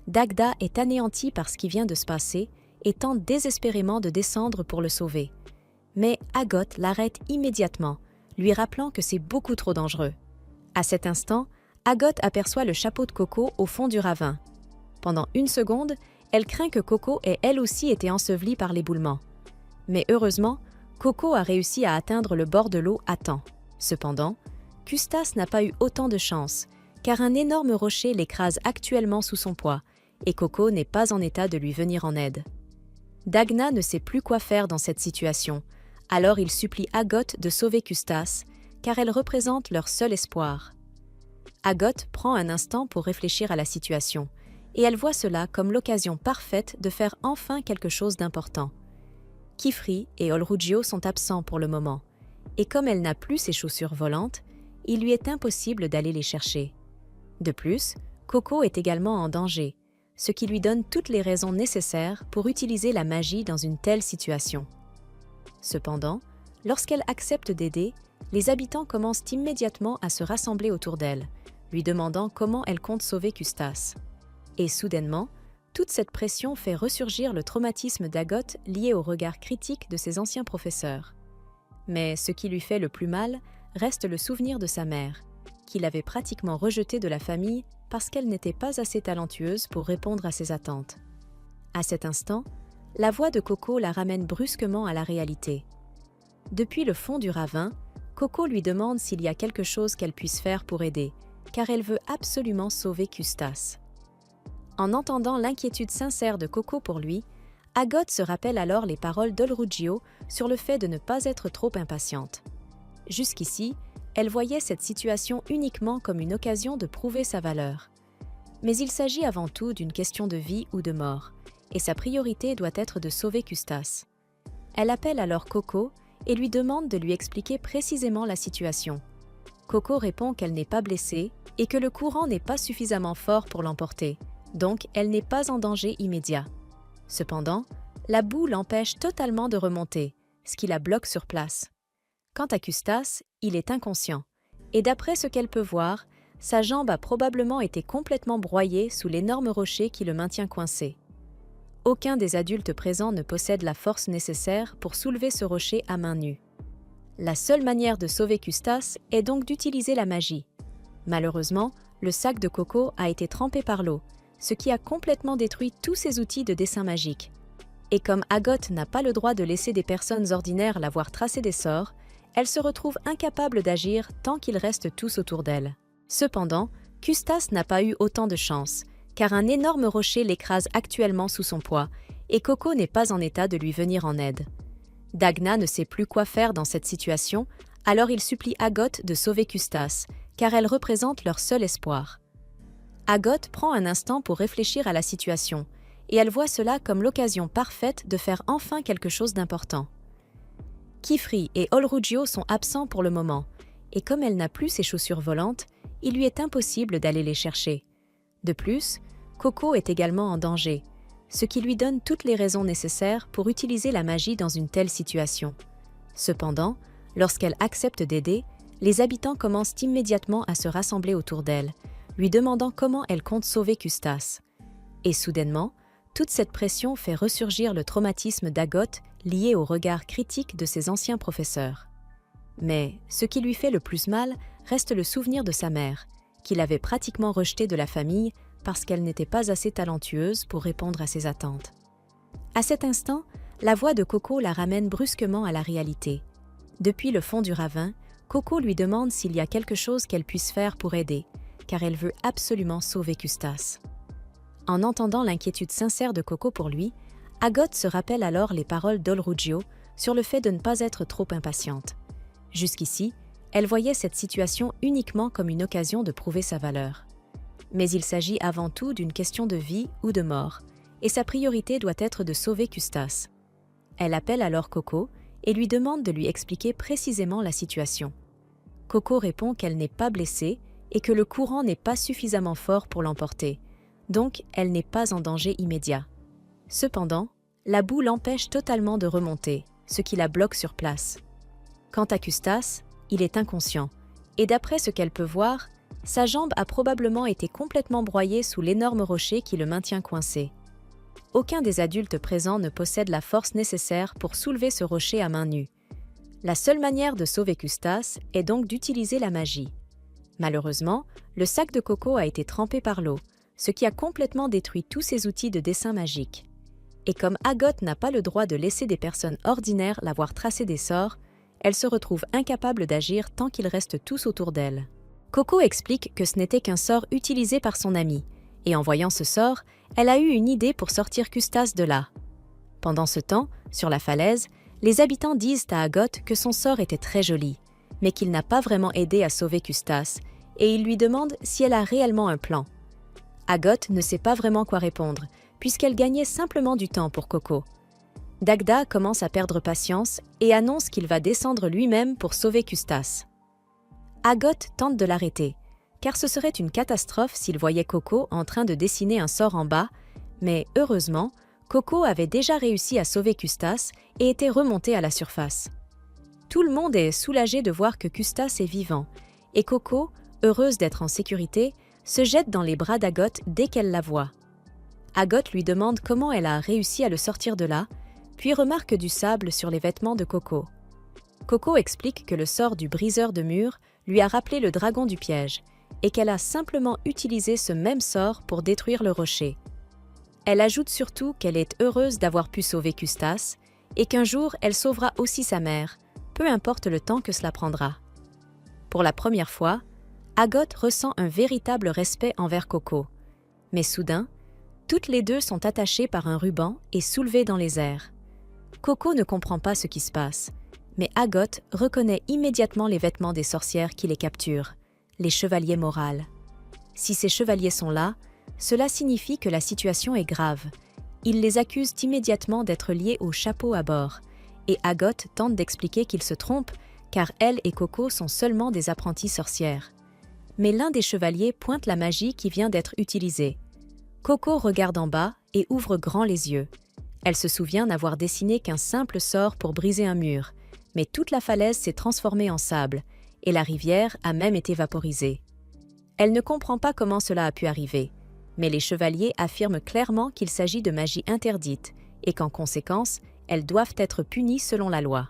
Dagda est anéanti par ce qui vient de se passer et tente désespérément de descendre pour le sauver. Mais Agot l'arrête immédiatement, lui rappelant que c'est beaucoup trop dangereux. À cet instant, Agot aperçoit le chapeau de Coco au fond du ravin. Pendant une seconde, elle craint que Coco ait elle aussi été ensevelie par l'éboulement. Mais heureusement, Coco a réussi à atteindre le bord de l'eau à temps. Cependant, Custas n'a pas eu autant de chance, car un énorme rocher l'écrase actuellement sous son poids, et Coco n'est pas en état de lui venir en aide. Dagna ne sait plus quoi faire dans cette situation, alors il supplie Agot de sauver Custas, car elle représente leur seul espoir. Agot prend un instant pour réfléchir à la situation, et elle voit cela comme l'occasion parfaite de faire enfin quelque chose d'important. Kifri et Olrujo sont absents pour le moment, et comme elle n'a plus ses chaussures volantes, il lui est impossible d'aller les chercher. De plus, Coco est également en danger, ce qui lui donne toutes les raisons nécessaires pour utiliser la magie dans une telle situation. Cependant, lorsqu'elle accepte d'aider, les habitants commencent immédiatement à se rassembler autour d'elle, lui demandant comment elle compte sauver Custas. Et soudainement, toute cette pression fait ressurgir le traumatisme d'Agot lié au regard critique de ses anciens professeurs. Mais ce qui lui fait le plus mal reste le souvenir de sa mère, qu'il avait pratiquement rejetée de la famille parce qu'elle n'était pas assez talentueuse pour répondre à ses attentes. À cet instant, la voix de Coco la ramène brusquement à la réalité. Depuis le fond du ravin, Coco lui demande s'il y a quelque chose qu'elle puisse faire pour aider, car elle veut absolument sauver Custas. En entendant l'inquiétude sincère de Coco pour lui, Agot se rappelle alors les paroles d'Olrujo sur le fait de ne pas être trop impatiente. Jusqu'ici, elle voyait cette situation uniquement comme une occasion de prouver sa valeur. Mais il s'agit avant tout d'une question de vie ou de mort, et sa priorité doit être de sauver Custas. Elle appelle alors Coco et lui demande de lui expliquer précisément la situation. Coco répond qu'elle n'est pas blessée et que le courant n'est pas suffisamment fort pour l'emporter, donc elle n'est pas en danger immédiat. Cependant, la boue l'empêche totalement de remonter, ce qui la bloque sur place. Quant à Custas, il est inconscient, et d'après ce qu'elle peut voir, sa jambe a probablement été complètement broyée sous l'énorme rocher qui le maintient coincé. Aucun des adultes présents ne possède la force nécessaire pour soulever ce rocher à main nue. La seule manière de sauver Custas est donc d'utiliser la magie. Malheureusement, le sac de Coco a été trempé par l'eau, ce qui a complètement détruit tous ses outils de dessin magique. Et comme Agot n'a pas le droit de laisser des personnes ordinaires la voir tracer des sorts, elle se retrouve incapable d'agir tant qu'ils restent tous autour d'elle. Cependant, Custas n'a pas eu autant de chance, car un énorme rocher l'écrase actuellement sous son poids, et Coco n'est pas en état de lui venir en aide. Dagna ne sait plus quoi faire dans cette situation, alors il supplie Agot de sauver Custas, car elle représente leur seul espoir. Agot prend un instant pour réfléchir à la situation, et elle voit cela comme l'occasion parfaite de faire enfin quelque chose d'important. Kifri et Olrujo sont absents pour le moment, et comme elle n'a plus ses chaussures volantes, il lui est impossible d'aller les chercher. De plus, Coco est également en danger, ce qui lui donne toutes les raisons nécessaires pour utiliser la magie dans une telle situation. Cependant, lorsqu'elle accepte d'aider, les habitants commencent immédiatement à se rassembler autour d'elle, lui demandant comment elle compte sauver Custas. Et soudainement, toute cette pression fait ressurgir le traumatisme d'Agoth lié au regard critique de ses anciens professeurs. Mais ce qui lui fait le plus mal reste le souvenir de sa mère, qu'il avait pratiquement rejetée de la famille parce qu'elle n'était pas assez talentueuse pour répondre à ses attentes. À cet instant, la voix de Coco la ramène brusquement à la réalité. Depuis le fond du ravin, Coco lui demande s'il y a quelque chose qu'elle puisse faire pour aider, car elle veut absolument sauver Custas. En entendant l'inquiétude sincère de Coco pour lui, Agoth se rappelle alors les paroles d'Olruggio sur le fait de ne pas être trop impatiente. Jusqu'ici, elle voyait cette situation uniquement comme une occasion de prouver sa valeur. Mais il s'agit avant tout d'une question de vie ou de mort, et sa priorité doit être de sauver Custas. Elle appelle alors Coco et lui demande de lui expliquer précisément la situation. Coco répond qu'elle n'est pas blessée et que le courant n'est pas suffisamment fort pour l'emporter, donc elle n'est pas en danger immédiat. Cependant, la boue l'empêche totalement de remonter, ce qui la bloque sur place. Quant à Custas, il est inconscient, et d'après ce qu'elle peut voir, sa jambe a probablement été complètement broyée sous l'énorme rocher qui le maintient coincé. Aucun des adultes présents ne possède la force nécessaire pour soulever ce rocher à main nue. La seule manière de sauver Custas est donc d'utiliser la magie. Malheureusement, le sac de Coco a été trempé par l'eau, ce qui a complètement détruit tous ses outils de dessin magique. Et comme Agoth n'a pas le droit de laisser des personnes ordinaires la voir tracer des sorts, elle se retrouve incapable d'agir tant qu'ils restent tous autour d'elle. Coco explique que ce n'était qu'un sort utilisé par son amie, et en voyant ce sort, elle a eu une idée pour sortir Custas de là. Pendant ce temps, sur la falaise, les habitants disent à Agoth que son sort était très joli, mais qu'il n'a pas vraiment aidé à sauver Custas, et ils lui demandent si elle a réellement un plan. Agoth ne sait pas vraiment quoi répondre, puisqu'elle gagnait simplement du temps pour Coco. Dagda commence à perdre patience et annonce qu'il va descendre lui-même pour sauver Custas. Agoth tente de l'arrêter, car ce serait une catastrophe s'il voyait Coco en train de dessiner un sort en bas, mais heureusement, Coco avait déjà réussi à sauver Custas et était remonté à la surface. Tout le monde est soulagé de voir que Custas est vivant, et Coco, heureuse d'être en sécurité, se jette dans les bras d'Agoth dès qu'elle la voit. Agoth lui demande comment elle a réussi à le sortir de là, puis remarque du sable sur les vêtements de Coco. Coco explique que le sort du briseur de murs lui a rappelé le dragon du piège, et qu'elle a simplement utilisé ce même sort pour détruire le rocher. Elle ajoute surtout qu'elle est heureuse d'avoir pu sauver Custas, et qu'un jour elle sauvera aussi sa mère, peu importe le temps que cela prendra. Pour la première fois, Agoth ressent un véritable respect envers Coco. Mais soudain, toutes les deux sont attachées par un ruban et soulevées dans les airs. Coco ne comprend pas ce qui se passe, mais Agoth reconnaît immédiatement les vêtements des sorcières qui les capturent, les chevaliers morales. Si ces chevaliers sont là, cela signifie que la situation est grave. Ils les accusent immédiatement d'être liés au chapeau à bord, et Agoth tente d'expliquer qu'ils se trompent car elle et Coco sont seulement des apprenties sorcières. Mais l'un des chevaliers pointe la magie qui vient d'être utilisée. Coco regarde en bas et ouvre grand les yeux. Elle se souvient n'avoir dessiné qu'un simple sort pour briser un mur, mais toute la falaise s'est transformée en sable, et la rivière a même été vaporisée. Elle ne comprend pas comment cela a pu arriver, mais les chevaliers affirment clairement qu'il s'agit de magie interdite, et qu'en conséquence, elles doivent être punies selon la loi.